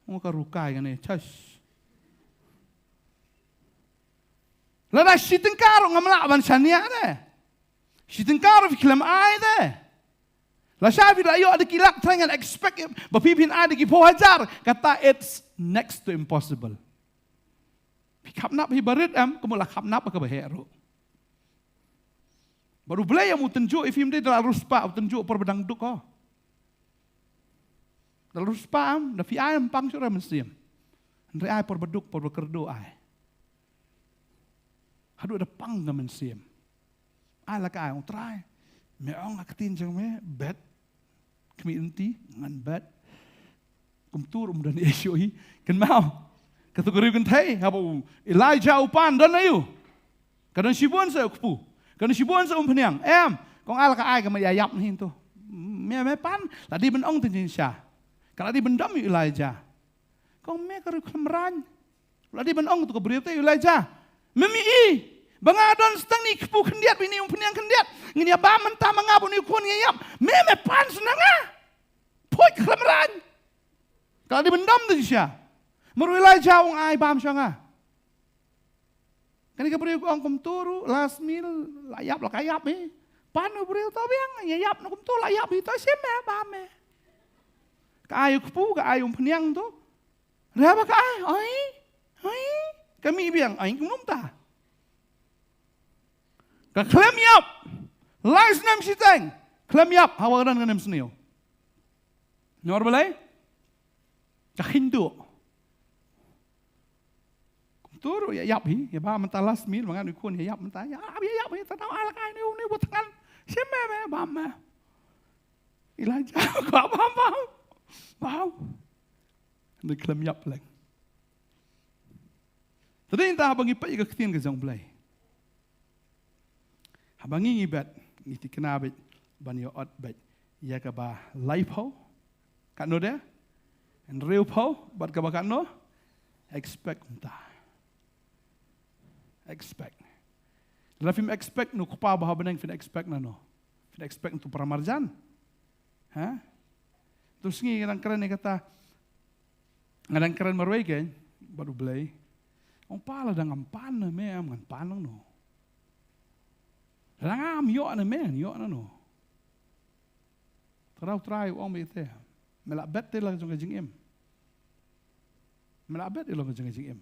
wong ka rukai ngane chas lada si tengka ngam lak ban sania de si tengka fi kelam ai de la syafi la yo ada kilak trangan expect ba pipin ada ki po hajar kata it's next to impossible pikap nap hi barit kemula kap nap ka bahero baru belai yang tenjuk if him de dalam ruspa tenjuk perbedang duk ko dalam ruspa da fi ayam pang sura mensim ndre ai perbeduk perbekerdo ai hadu ada pang ga mensim ai la ka ai try meong akatin jang me bet community ngan bet kumtur dan isyoi kan mau kategori kan thai habo Elijah upan dan ayu kadang sibun sa kupu kadang sibun sa umpeniang kong ala ka ai ka mayayap ni to me pan tadi ben ong tin sya kalau di bendam Elijah kong me ka khamran ladi ben ong tu ka beriu Elijah memi bangadon setang ni kepu kendiat bini umpeniang kendiat ngini ba mentah mangabun ni kun ngiyap me pan senanga poi khamran kalau di bendam tu sya meru Elijah ong ai bam syanga kan ka beriu ong kum turu last meal layap la kayap panu beriu to biang ngiyap no kum tu layap itu seme ba me ka ayu kepu ka ayu umpeniang tu raba ka ai kami biang ai kum ta ka klem yap lais nam sitang klem yap hawaran nganem sneo nor balai ka hindu pastor ya yap hi ya ba mentah last meal mangan ikun ya yap mentah ya yap hi tanau ala kai ni buat tangan siapa me ba me Elijah kau bau Dia kelam yap lang. Tadi entah abang ipat ika ketien ke zang belai. Abang ingi bet ngiti kenabit ban yo ot bet ya ka ba life ho kat no dia and real ho bat ka ba kat no expect entah. Expect. Lafim expect no kupa bah benang fin expect na no. Fin expect untuk pramarjan. Ha? Terus ngi kadang-kadang ni kata kadang-kadang marway kan baru belai. Ang pala dang ampana me am ngan panang no. Dang am yo na me yo na no. Terau try ong me te. Melak bet te lang jong jing em. Melak bet lang jong jing em.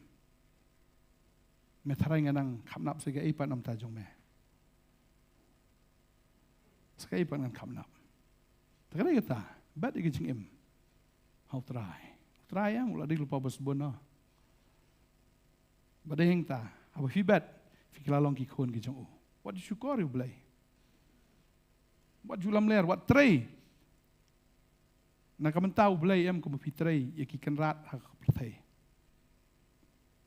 Me tharai nganang khamnap se ga ipan am ta jong me. Sekai ipan ngan khamnap. Takkan kata bet ika jing em. How try. Try ya mula di lupa bos bona. Badahing ta, apa fibat, fikilalong kikon ki jong u. What syukur you belai. What julam ler, what tray. Nak mentau belai em como fitray, ya kikan rat hak pertai.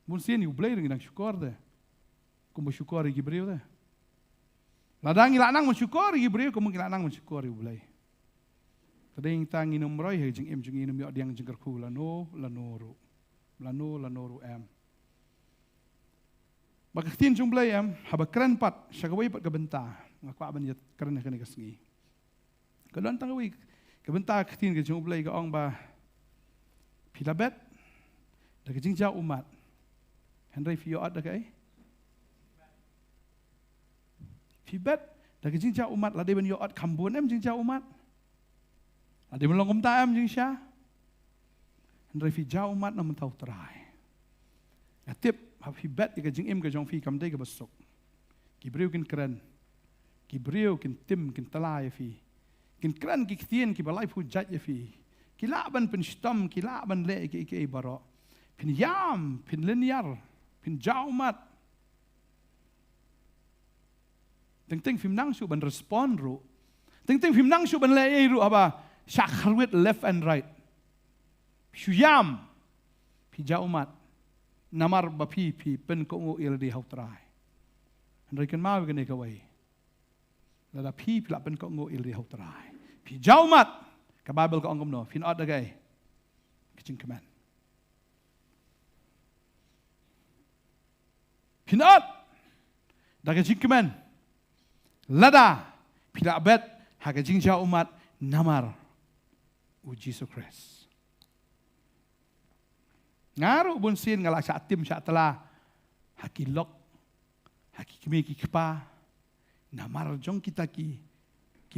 Mun sien you belai dengan syukur dah. Como syukur ki beriu dah. Ladang ilanang mun syukur ki beriu, como ilanang mun syukur you belai. Tading tang inum roy he jeng em jeng inum yo diang jeng kerku lano em. Baka tin jung blay em haba keren pat syagawai pat kabenta ngaku aban ya keren kene kasngi. Kadon tangawi kabenta tin ke jung blay ga ong ba pilabet da ke jingja umat. Henry fio ad da kai. Fibet da ke jingja umat la de ben yo ad kambun em jingja umat. Ada melongom taam jing sya. Henry fi jau umat na mentau terai. Tip hafi bet ika jing im ke jong fi kam dai ke besok. Kibriu kin keren. Kibriu kin tim kin talai fi. Kin keren ki ktien ki balai hujat ya fi. Kilaban pen stom kilaban le ke ke baro. Pin yam pin linear pin jau umat. Teng fim nang su ban respond ru. Teng fim nang su ban le ru aba. Syakharwit left and right. Syuyam. Pija umat. Namar bapi pi pen ko il di hautrai. Henrikan mau kan ekawai. Lada pi pila pen ko il di hautrai. Pija umat. Ka Bible ko angom no. Fin od agay. Kicing keman. Fin od. Da kicing keman. Lada pila bet ha kicing ja umat namar Jesus Christ. Ngaru bun sin ngalak sa tim sa tela hakilok hakikimi ki kpa namar jong kita ki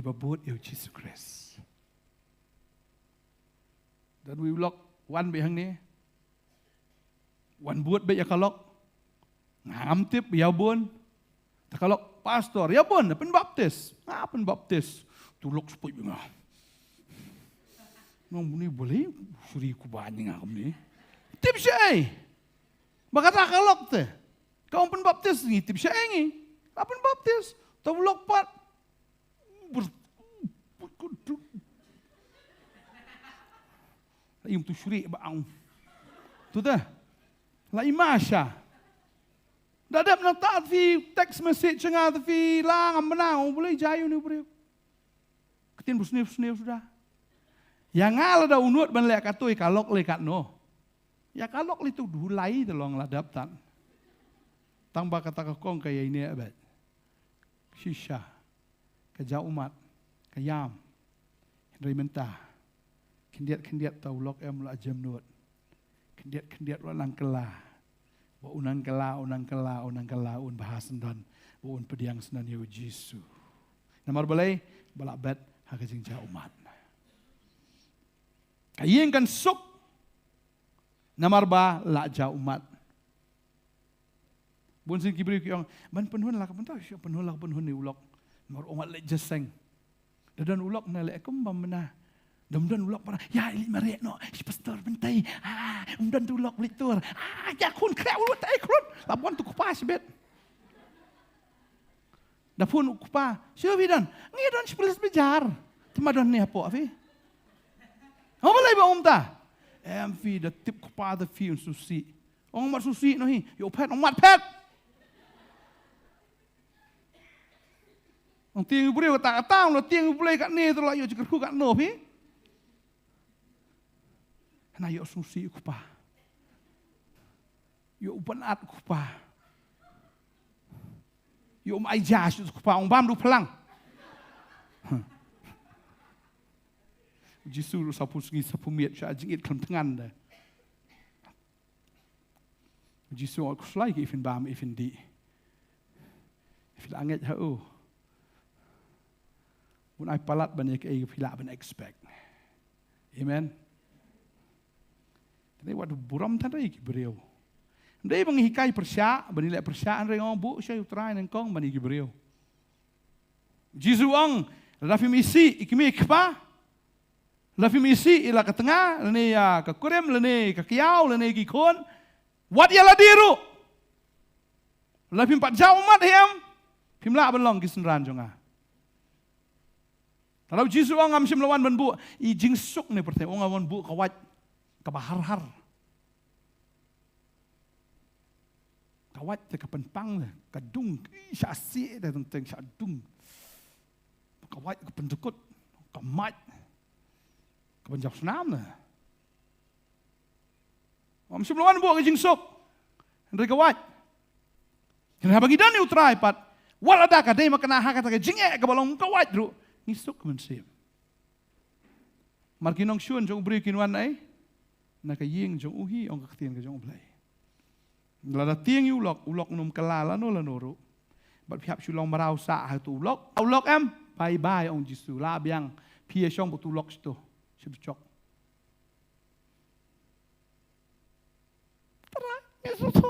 babut Jesus Christ. Dan we lock one behang ni. One buat be yakalok. Ngam tip ya bun. Takalok pastor ya bun pen baptis. Ngapen baptis. Tulok sepoi binga. Nong ni boleh suri ku banyak ngam ni. Tip siya Baka takalok te. Kau pen baptis ni tip siya ni. Apen baptis. Tawlok pat. Yung tu suri baang. Tu dah. La imasya. Dadap nak taat fi text message nga fi lang am menang boleh jayu ni bro. Ketin busnif sudah. Yang ngala da unut ban lek katoi kalok le kat no. Ya kalok li tu dulai telong ladap tan. Tambah kata kong kaya ini abad. Shisha. Keja umat. Kayam. Henry mentah. Kendiat taulok em la jam nut. Kendiat walang kelah. Ba unang kela un bahasan dan un pediang senan ya Yesus. Namar balai balak bet hakajing ja umat. Kayeng kan sok namar ba la ja umat. Bun sin kibri kyong ban penhun la kapenta sya penhun ni ulok. Mar umat le jeseng. Dadan ulok na le kum bamna. Dam-dan ulok para ya ili marek no si pastor bentai dan tu lok beli tur. Ya kun kreu lu tai krut. Labon tu kupa sebet. Da pun kupa. Siapa dan? Ngidon sebelas bejar. Temadon ni apa afi? Apa lagi ba ta? MV da tip kupa da fi susi. Ong mat susi no hi. Yo pet ong mat pet. Ong tiang ibu dia tak tahu lo tiang ibu kat ni tu lah yo jika kat no pi. Na yo susi kupa. Yo penat kupa. Yo mai jas kupa ong bam du pelang. Jisu sapu segi sapu miet sya jingit kan tengan dah. Jisu aku selai ke ifin bam ifin di. Ifin anget hau. Mun ai palat banyak ai pila ban expect. Amen. Tapi waktu buram tadi beriau. Dia menghikai persya, benilai persyaan rengong bu saya utrai nengkong bani beriau. Jisu ang rafi misi ikimi kpa. Rafi misi ila ke tengah, lene ya ke kurem, lene ke kiau, lene ki kon. Wat ya ladiru. Rafi 4 jauh mat hem. Pimla belong kisenran jonga. Kalau Jisu ang am sim lawan ban bu i jingsuk ni perteng ong awan bu kawat kabahar-har. Kawat te kapenpang kadung sya si da teng sya dung. Kawat kapendukut kamat. Kapenjak senam na. Am sim lawan bu ke jingsuk. Ndri kawat. Kenapa bagi dan ni utrai pat. Wal ada ka dei makana ha kata ke jinge ka balong kawat ru. Nisuk mensip. Markinong syun jong beri kinwan ai. Naka ying jong uhi ong kaktian ke jong blai. Lada tiang ulok num kelala no lanoro. Bat pihap syulong marau sa ha tu ulok em bye ong Jisu la biang pie syong bu ulok sto. Sibcok. Tara, Yesus tu.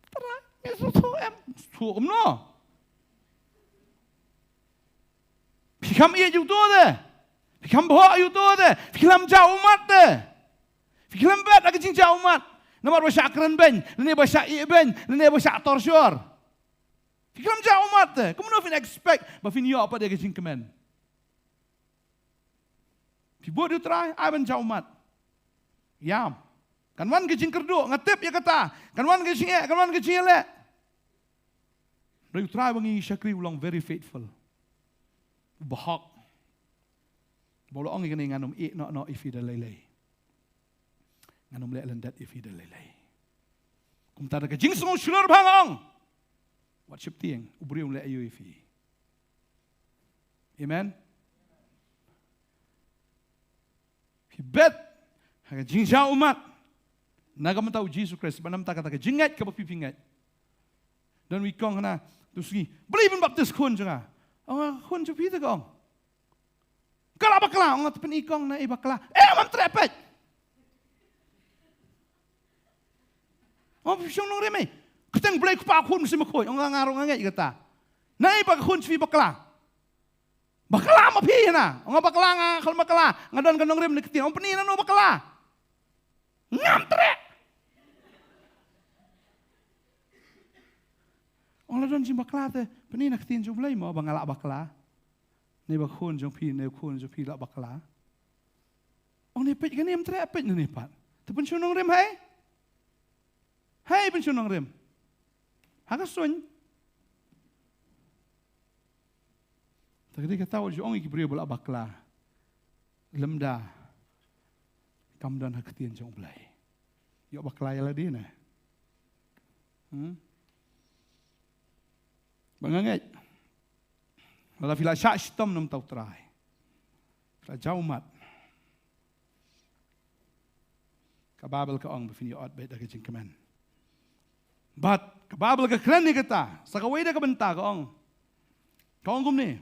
Tara, Yesus tu em. Suom no. Fikam ia ju tu de. Fikam bawa ju tu de. Fikam jauh umat de. Fikam bet lagi jing jauh umat. Nomor bahasa keren ben, lene bahasa i ben, lene bahasa torsyur. Fikam jauh umat de. Kamu no fin expect, ba fin yo apa de jing kemen. Fi buat dia try, ai ben jauh umat. Yam. Kan wan ke jing kerdu, ngatip ya kata. Kan wan ke jing le. Dia try bangi syakri ulang very faithful. Bahak. Bolo ong ikani nganum i no ifi da lelei. Nganum le lendat ifi da lelei. Kum tada ka jingsung shulur bangong. Wat sip tieng ubrium le ayu ifi. Amen. Fi bet ha jingja umat. Naga mentau Jesus Christ banam ta kata ka jingat ka pipingat. Dan wi kong na tu segi beli ben baptis kun jonga. Oh, kun cupi tu kong. Kalau bakla, orang tu penikong na bakla. Mam trepet. Oh, pisong nong remeh. Keteng boleh kupak kun mesti makoi. Orang ngarung ngai kata. Na bak kun cupi bakla. Bakla ma pi na. Orang bakla kalau bakla ngadon kanong rem ni keting. Orang penina no bakla. Ngam trek. Orang ladon jim bakla te, penina ketin jom lay mo bangalak bakla. Ne bakun jom pi ne kun jom pi lak bakla. Ong ne pet gani am tre pet ne pat. Te pen sunong rem hai. Hai pen sunong rem. Ha ka sun. Tadi ka tahu jo ong iki brio balak bakla. Lemda. Kamdan ha ketin jom blai. Yo bakla ya la di ne. Banganget. Wala fila syak shitom nam tau try. Fila jauh mat. Kababel ka ong befini ot bet dagi jing kemen. But kababel ka kren ni kata. Sakaway da ka benta ka ong. Ka ong kum ni.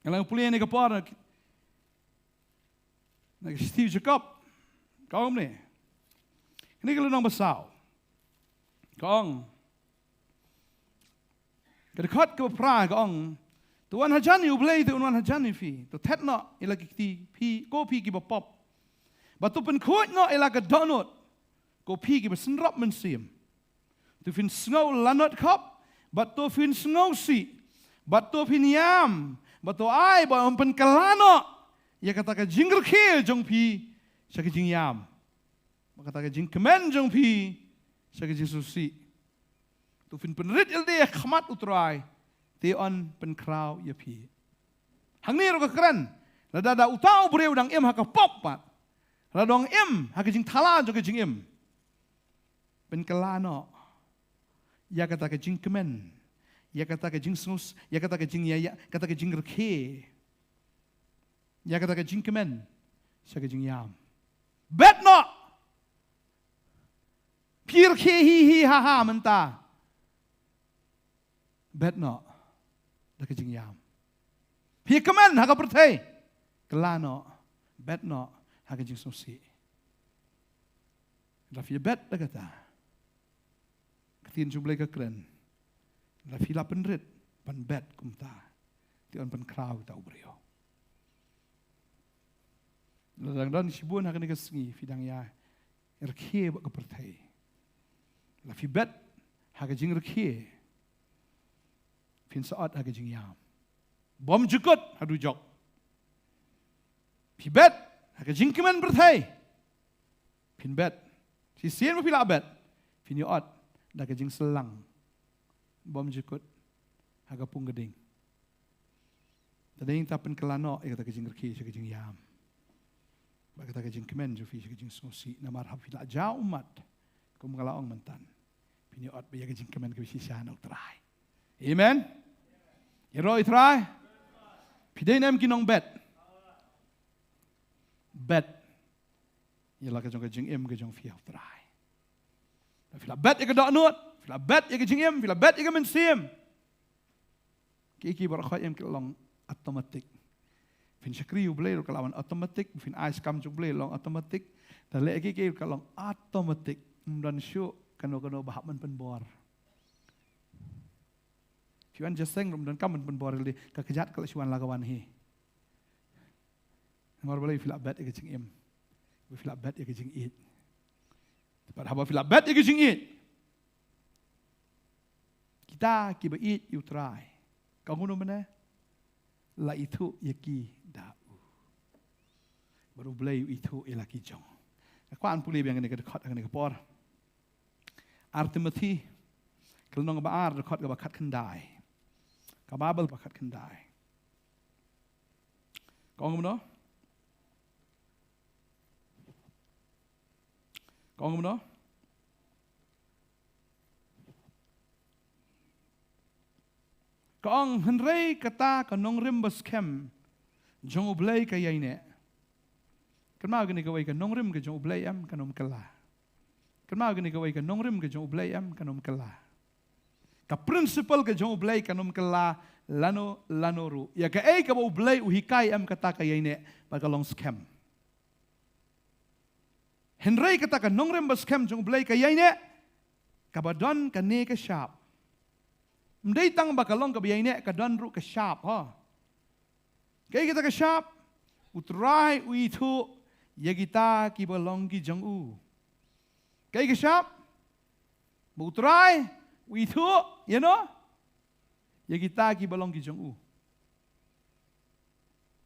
Ngalang pulian ni ka por. Nag Steve Jacob. Ka ong ni. Ini ka lunang basaw. Ka ong. Kedekot ke pra ka ong Tuan hajan ni ublay tuan hajan ni fi. Tu tet no ilagi ti pi go pi ki pop. Batu pen kuat no ilaga donut. Go pi ki senrap mensim. Tu fin snow lanot kop. Batu fin snow si. Batu fin yam. Batu ai ba pen kalano. Ya kata ka jingger kil jong pi. Sa ka jing yam. Kata ka jing kemen jong pi. Sa ka jing susi. Tu fin penrit ilde khmat utrai. Ti on pen kraw ya pi. Hang ni ro ka keren. Lada da utau breu dang em ha ka pop pat. Radong em ha ka jing thala jo ka jing em. Pen kalano. Ya kata ka jing kemen. Ya kata ka jing sus, ya kata ka jing ya, kata ka jing rke. Ya kata ka jing kemen. Sa ka jing yam. Bet no. Pir ke hi ha ha menta. Bet no. Da ka jing yam. Pir kemen ha ka pertai. Kelano. Bet no ha ka jing susi. Da fi bet da kata. Ketin jumlai ka keren. La fila penrit pan bet kumta ti on pan kraw ta ubrio la dan sibun ha ka sngi fidang ya erkhe ba ka perthai la fi bet ha ka jing erkhe fin saat ha ka jing yam bom jukut ha du jok fi bet ha ka jing kemen perthai fin bet si sien ba fila bet fin yo ot da ka jing selang bom jukut haga pung geding. Tading tapen kelano kata kejing reki kejing yam. Ba kata kejing kemen jo fi kejing smosi namar hafila ja umat kum ngalaong mentan. Pini ot ba kejing kemen ke sisa nak try. Amen. Iro try. Pidai nam kinong bet. Bet. Yala kejing em kejing fi try. Fila bet ke dok nut. Fila bet ya ke jingim, fila bet ya ke mensim. Kiki barakhat em ke long automatik. Fin syakri u blay kalawan automatik, fin ice kam juk blay long automatik. Dan lek kiki kalong automatik. Dan syuk kano bahap men penbor. Fiwan jaseng dan kam men penbor li kakejat kalau syuan lagawan hi. Ngor blay fila bet ya ke jingim. Fila bet ya ke jingit. Tepat haba fila bet ya ke jingit. Kita kiba eat you try. Kau ngono mana? La itu yaki dau. Baru belai itu ilaki jong. Kuan puli yang ni kedekat yang ni kepor. Artimati kalau nong baar dekat ke bakat kendai. Kababel bakat kendai. Kau ngono? Kau ngono? Kaong henrei kata kanong rim baskem jong ublay kayay ne. Kanmao gani kaway kanong rim ka jong ublay am kanom kala. Kanmao gani kaway kanong rim ka jong ublay am kanom kala. Ka principle ka jong ublay kanom kala lano ru. Ya ka ay ka ba ublay uhikay am kata kayay ne pagkalong skem. Henrei kata kanong rim baskem jong ublay kayay ne kabadon kane ka shop. Mdai tang bakalong kabiyay ne kadon ru ka shop ha. Kaya kita ka shop utrai uitu ya kita ki balong ki jong u. Kaya ka shop utrai uitu you know ya kita ki balong ki jong u.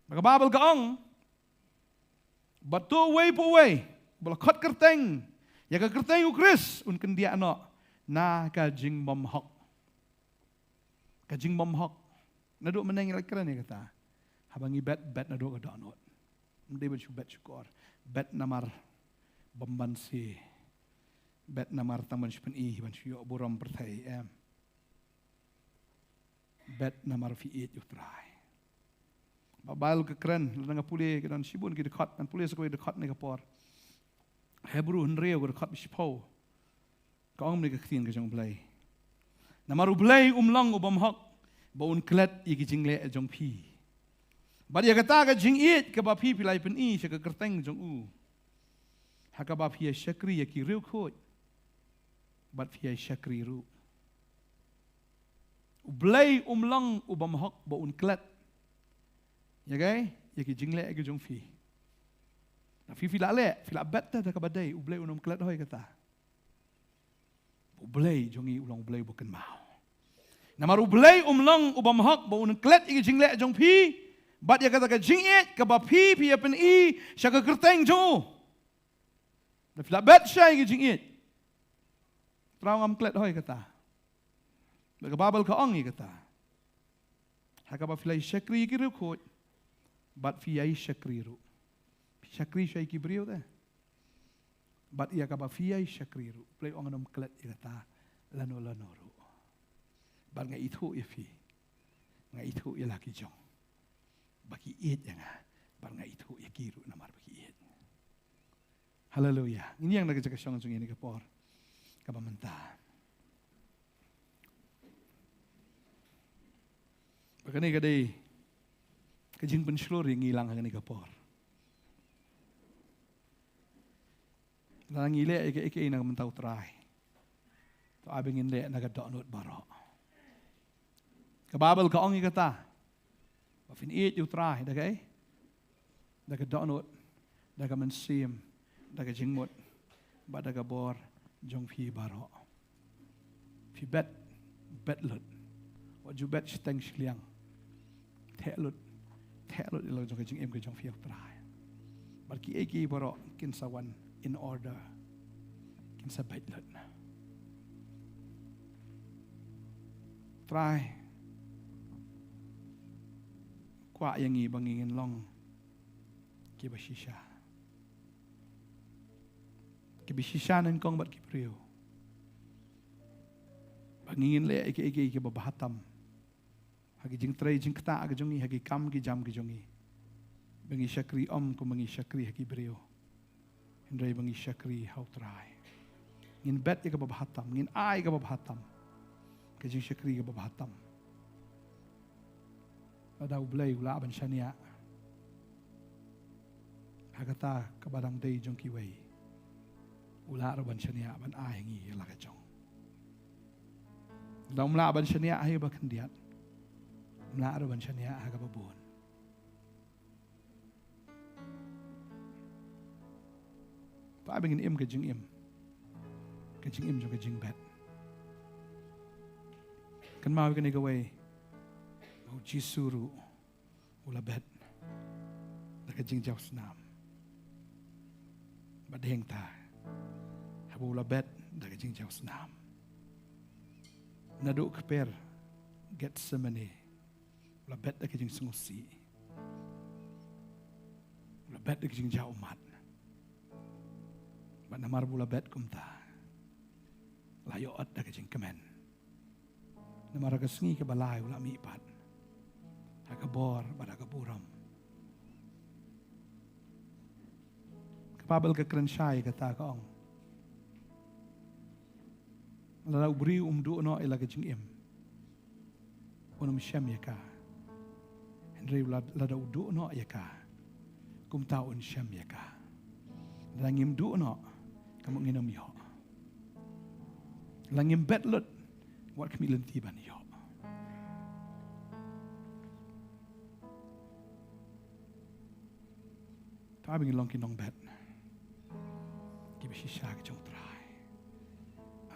Makababal kaong batu way po way balakot kerteng ya ka kerteng u Chris un kendia no na ka jing momhok. Kajing momhok. Naduk meneng lagi keren ya kata. Habangi bet naduk ke donut. Mendai baju bet syukur. Bet namar bambansi. Bet namar taman syupen ban syuk buram pertai em. Bet namar fiit yutrai. Babal ke keren. Ladang pulih ke dan sibun ke dekat. Dan pulih sekali dekat ni kapor. Hebru henreu ke dekat bisipau. Kau mereka ketin ke jong belai. Namaru belai umlang ubam hak baun klet iki jingle jong pi. Bad ya kata ka jing it ka ba pi pilai pen i ka kerteng jong u. Ha ka ba pi syakri ya ki riu khot. Bad pi syakri ru. Blay lang ubamhok ba unklet. Yagay, yagi jingle agi jong fi. Na fi lale, fi la bet ta kabaday, blay unum klet hoy kata. Blay jongi ulang blay bukan mau. Na maru blay lang ubamhok ba unklet agi jingle jong fi. Bat ya kata ka jingit ka ba fi pen I sya ka kerteng jo. Na fi la bet sya agi jingit. Traung am klet hoy kata. Babel ka ongi kata. Haka ba filai syakri kiru kot. Bat fiyai syakri ru. Syakri syai kibriu ta. Bat ia ka ba fiyai syakri ru. Play onganam klet kata. Lano ru. Bat nga itu ya fi. Nga itu ya laki jong. Baki it yang bat nga itu ya kiru namar baki it. Haleluya. Ini yang nagjaga syong ini kapor. Kabamenta. Bakani kadai kajing penslur yang hilang hangani kapor. Nang ile eke nang mentau try. To abing inde nagadok not barok. Kababel ka ongi kata. Bafin it you try dagay. Nagadok not daga mensim daga jingmut badaga bor jong fi barok. Fi bet lut. What you bet steng shliang. Thẻ luật là cho cái chứng em cái trong phía trai. But ki eki baro kin sawan in order kin sa bait luật. Try kwa yang i bangingin long ki bashisha. Ki bashisha nan kong bat ki priyo. Bangingin le eki ki babahatam. Hagi jing tray jing kta aga jongi hagi kam gi jam gi jongi. Bangi syakri ko bangi syakri hagi brio. Hindray bangi syakri how try. Ngin bet ka babahatam, ngin ai ka babahatam. Ka jing syakri ka babahatam. Ada ublay ula ban syania. Hagata ka badang day jong kiway. Ula ban syania ban ai ngi la ka jong. Daum la ban syania ay ba kandiat. Mlaaro ban siya niya aga babon. Paabingin im ka jing im. Ka jing im jong ka jing bet. Kan mawi ka ni gaway. Mau jisuru. Ula bet. Naka jing jaw snam. Badeng ta. Habu ula bet. Naka jing jaw snam. Nadu kaper. Get semane. Ula bet da kijing sungusi. Ula bet da kijing jauh mat. Bat namar bula bet kumta. Layoat da kijing kemen. Namar kasengi ke balai ula mipat. Hakabor pada kaburam. Kapabel ke kerensyai kata kaong. Lala ubri umdu no ila kijing im. Unum syam ya ka. Henry lada udu no ya ka. Kum taun syam ya ka. Langim du no kamu nginum yo. Langim bet lut wat kami lenti ban yo. Tabi ngilong kinong bet. Kibi shisha ke jong try.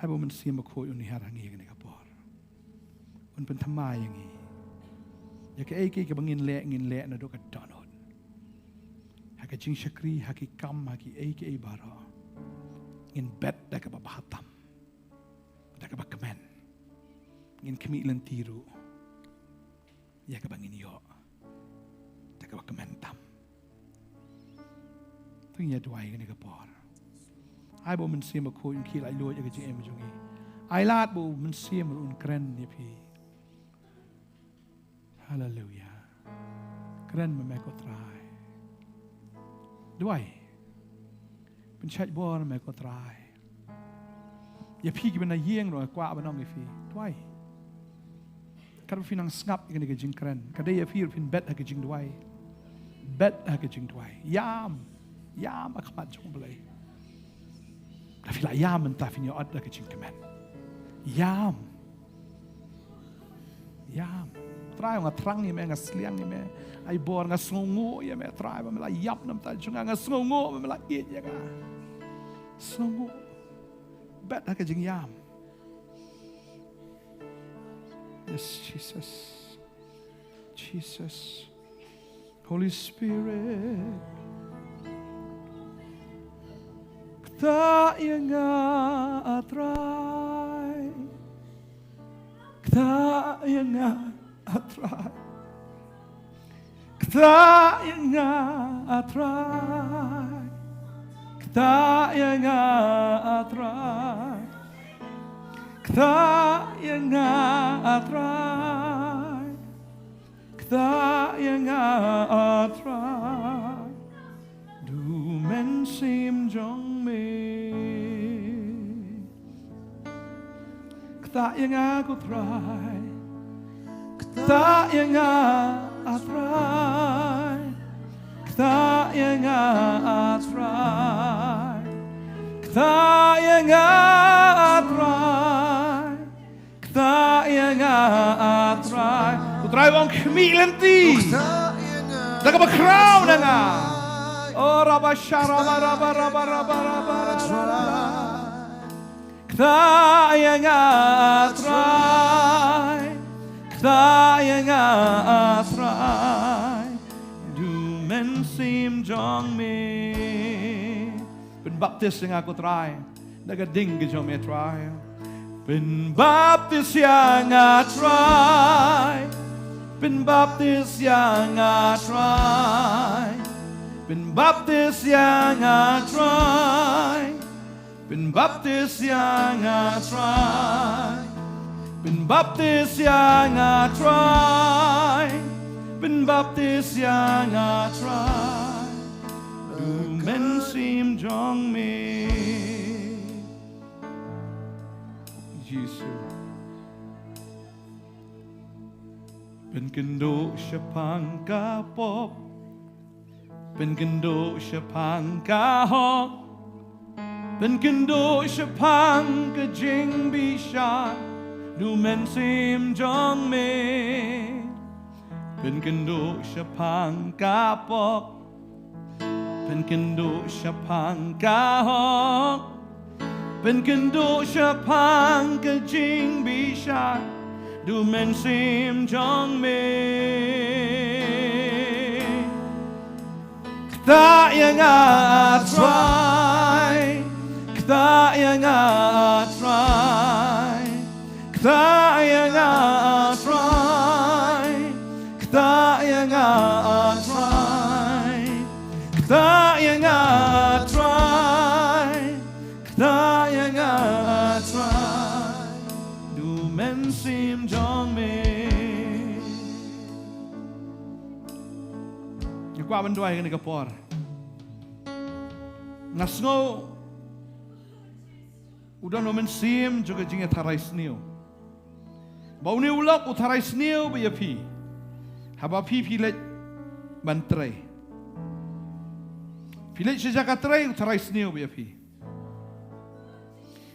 Ai bo men sim ko uni harangi ngene kapor. Un pen thamai yangi. Ya ke eki ke bangin le na do ka donot. Haka jing syakri haki kam haki eki bara. Ngin bet da ka babahatam. Da ka bakamen. Ngin kami lentiru. Ya ka bangin yo. Da ka bakamen tam. Tu nya duai ni ka por. Ai bo men sim ko yung kila lo ya ka jing em jongi. Ai lat bo men sim un kren ni pi. Hallelujah. Keren memeko try. Duai. Pencet bor memeko try. Ya pi gimana yeng ro kwa banong ifi. Duai. Kad finang snap igani ke jing keren. Kada ya pi fin bet ha ke jing duai. Bet ha ke jing duai. Yam akamat jong belai. Tapi la yam entah fin yo ad ha ke jing kemen. Yam. Yam. Try nga trang ni me nga sliang ni me. Ay bor nga sungu ya me try ba mela yap nam ta junga nga sungu ba mela it ya ka. Sungu. Bet ha ka jing yam. Yes, Jesus. Jesus. Holy Spirit. Kta yang atrai. Kta yang atrai. Kta yang atrai. Kta yang atrai. Kta yang atrai. Kta yang atrai. Du men sim jong me. Kta yang aku try. Kta yang atrai. Kta yang atrai. Kta yang atrai. Kta yang atrai. Ku try wong kemilanti. Daga ba crown nga. Oh raba sharaba raba raba raba raba. Kta yang atrai. Kta yang atrai. Du men sim jong me. Ben baptis yang aku try. Daga ding ge jong me try. Ben baptis yang atrai. Ben baptis yang atrai. Ben baptis yang atrai. Ben baptis yang atrai. Ben baptis yang atrai. Ben baptis yang atrai. Du men sim jong me. Jesus. Ben kendo syapang ka pop. Ben kendo syapang ka hok. Ben kendo syapang ka jing bisha. Du men sim jong me. Ben kendo syapang ka pop. Ben kendo syapang ka hok. Ben kendo syapang ka jing bisha. Du men sim jong me. Kta yang atrai. Kta yang atrai. Kta yang atrai. Kta yang atrai. Kta yang atrai. Kta yang atrai. Du men sim jong me. Kwa banduay ka ni kapor. Nasngo udah no men sim juga jinga tarai sniu. Bau ni ulok utarai sniu ba yapi. Haba pi pilet bantrai. Pilet sejak atrai utarai sniu ba yapi.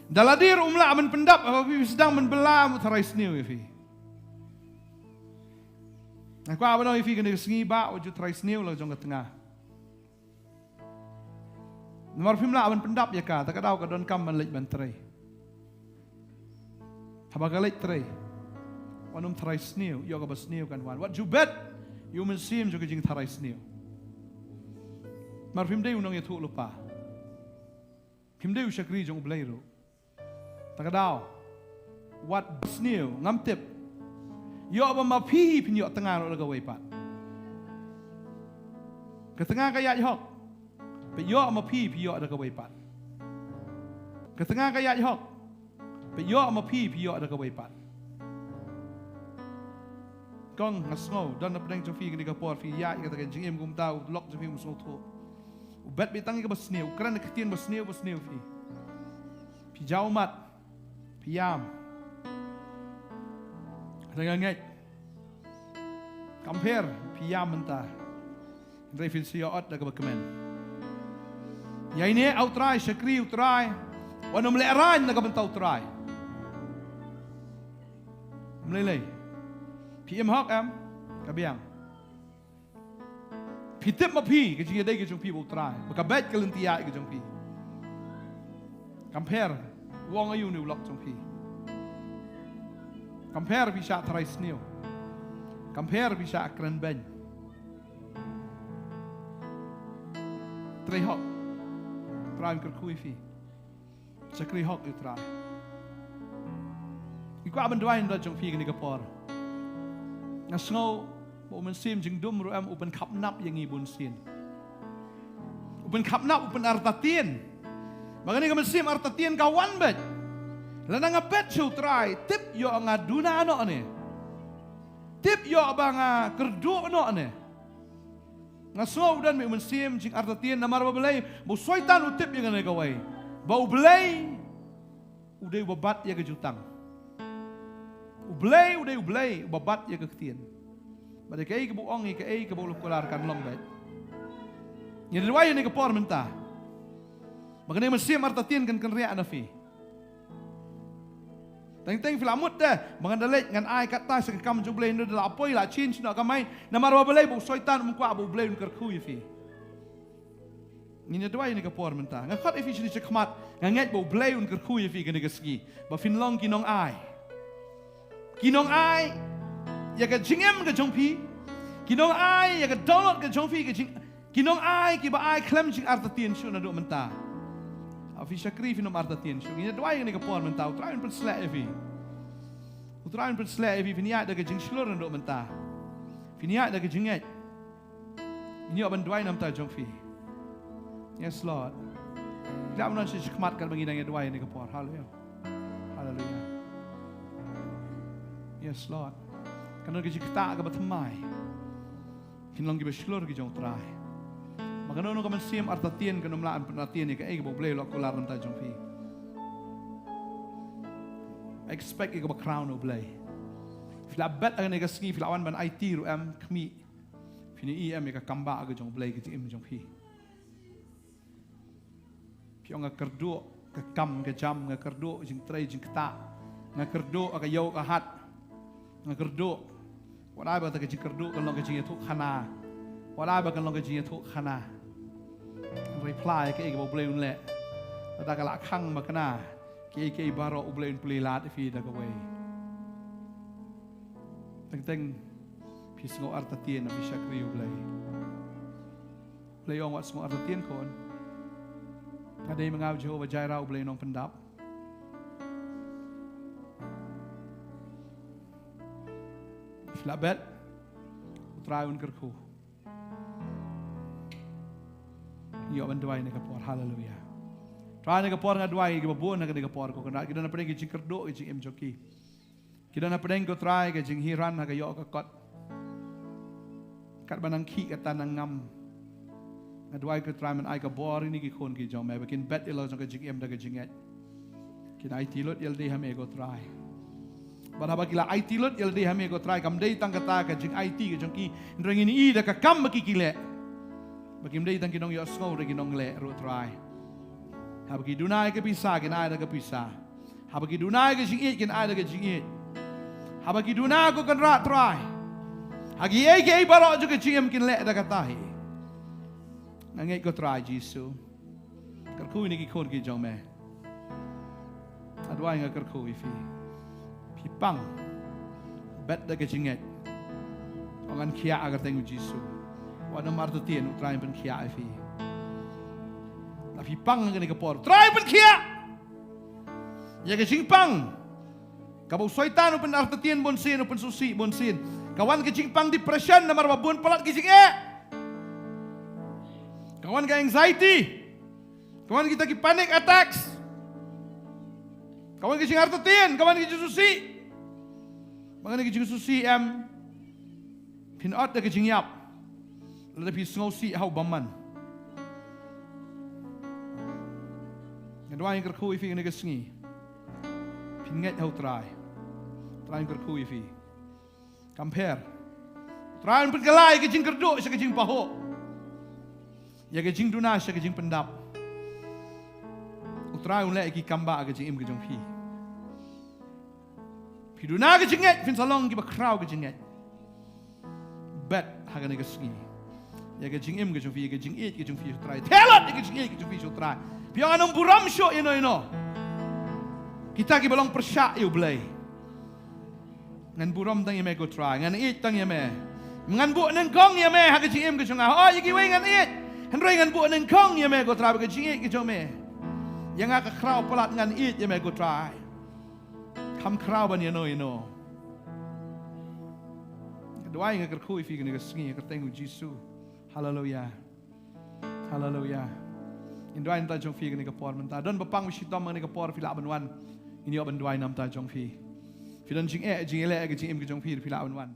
Daladir umla men pendap haba pi sedang men belam utarai sniu yapi. Aku apa nak ifi kena sengi ba wujud tarai sniu lah jong ke tengah. Nomor pimla aban pendap ya ka, tak kadau ka don kam man lej ban trai. Haba ka lej trai. Wanum tarai sniu, yo ka ba sniu kan wan. What you bet? You men sim jo ka jing tarai sniu. Mar pim dei unang ya tu lupa. Pim dei usyakri jong blairu. Tak kadau. What sniu ngam tip. Yo apa mapi pin yo tengah lo laga wepat. Ke tengah kaya hok. Pe yo mapi pi yo laga wepat. Ke tengah kaya hok. Pe yo mapi pi yo laga wepat. Kong ngasngo dan napdeng jofi kini kapor fi ya kata kan jingem gum tau lok jofi musngo tu. Bet betang ke basneu, kerana ketien basneu fi. Pi jaumat. Pi yam. Dengan ngai compare piyam mentah Revin siot dah kemen ya ini outrai syakri outrai wana meleran dah kemen outrai melelai พี่hok em kabiangพี่tip maพี่ke jing dai ke jongพี่bu trai ba ka bet ke lentia ke jongพี่compare wong ayu ni ulok jongพี่compareพี่sha trai snew compareพี่sha kren ben trai hok trai ker kuiพี่sakri hok u trai ik wa ben dwain da jongพี่ke ni ka por na snow bộ mình xem chừng đum rồi em upen khắp nắp yang nghi bun sin upen khắp nắp upen artatien makanya kami xem artatien kawan bet lana ngapet show try tip yo ngaduna no ne tip yo banga kerdu no ne ngaso dan mi xem ching artatien namar belai bu soitan utip yang ne kawai bau belai udai babat ya ke jutang ublay udai ublay babat ya ke ketien pada kei ke buong ke ei ke bolu kelarkan long bet ni riwayat ni ke por menta makanya mesti martatin kan ria nafi teng filamut dah mengandalek ngan ai kata sekam jublay ndo la apoi la chin nak kamai namar wabalai bu soitan mukwa bu blay ker khu fi ni riwayat ni ke por menta ngakhat ifi ni sekmat nganget bu blay ker khu fi kan ke ski ba finlong kinong ai ya ke jingem ke jongpi kinong ai ya ke download ke jongpi ke jing kinong ai ki ba ai klem jing artatien shu na do menta afi shakri fi no artatien shu ni dwai ni ke por menta utrain per slek fi utrain per slek fi niat da ke jing shlor na do menta fi niat da ke jinget ni oban dwai nam ta jongpi yes lord jam non si khmat kan bagi nang dwai ni ke por hallelujah hallelujah yes lord karena kita agak bertemai, kinong kita bersyukur kita jauh terai. Maka nono kami siam artatien kena melaan penartian ni, kaya kita boleh lakukan laran tajam fi. Expect kita bercrown boleh. Fila bet akan kita ski, fila awan ban IT ru am kami, fini em kita kambak kita jauh boleh kita im jauh fi. Pion kita kerdu, kita kam, kita jam, kita kerdu, jing terai, jing kita, kita kerdu, kita yau, kita hat, kita kerdu. Walai ba ta ke jikerdu kan long ke jing tu khana walai ba kan long ke jing tu khana reply ke bo bleu le ta ka la khang ma kana ke baro bleu plilat fi da ka we teng pis ngo artatien fi shakri bleu bleu wat smo artatien kon kadai mangau Jehovah Jireh bleu nong pendap Labet, utraun kerku. Iyo bantuai ni kapor, hallelujah. Try ni kapor ngadwai, kita buon na kita kapor ko kena. Kita na pedeng kijing kerdo, kijing emjoki. Kita na pedeng ko try kijing hiran na kayo kakot. Kat banang ki kata nang ngam. Ngadwai ko try man ay kabor ini kikon kijong may bakin bet ilo jong kijing em da kijing et. Kita ay tilot yel di hame ko try. Baraba kila IT lot yel dei hame ko try kam dei tang kata ka jing IT ke jong ki ndreng ini da ka kam baki kile bakim dei tang kinong yo snow re kinong le ro try ha baki dunai ke bisa ke nai da ke bisa ha baki dunai ke jing it ke nai da ke jing it ha baki dunai ko kan ra try ha gi ei ke baro jo ke jing em kin le da ka tai ngai ko try jisu kar ku ni ki khon ki jong me adwai nga kar ku ifi Pang bet da ke jinget ongan kia agar tengu jisu wana marto tien utrai pen kia ifi tapi pang ngene ke por trai pen kia ya ke jing pang kabau soitan pen arto tien bon sin pen susi bon sin kawan ke jing pang depression namar babun pelat ke jing kawan ke anxiety kawan kita ki panic attacks kawan ke jing arto tien kawan ke susi Makanya kijing susi em pinot da kijing yap lalu pi sngosi hau baman ngedwa yang kerku ifi ngene kesngi pinget hau try yang kerku ifi compare try pun kelai kijing kerdu sa kijing paho ya kijing duna sa kijing pendap utrai un le ki kamba kijing im kijong pi Piduna ke jinget, fin salong ki ba crowd ke jinget. bet haga ni kesngi ya ke jing im ke jung fi ke jing it ke jung fi try telot ke jing it ke jung fi try piang anong buram syo ino kita ki belong persyak yu blay ngan buram tang yeme go try ngan it tang yeme ngan bu nang kong yeme haga jing im ke jung oh yi ki we ngan it han roi ngan bu nang kong yeme go try ke jing it ke jung me yang ka kraw palat ngan it yeme go try kam kraw ban ino doa yang kerkui fi ni kesngi kertengu Jisu haleluya haleluya indua ta jong fi ni kapor menta don bapang wishitom ni kapor fi la ban wan ini oban doa nam ta jong fi dan jing ele ke jing im ke jong fi la ban wan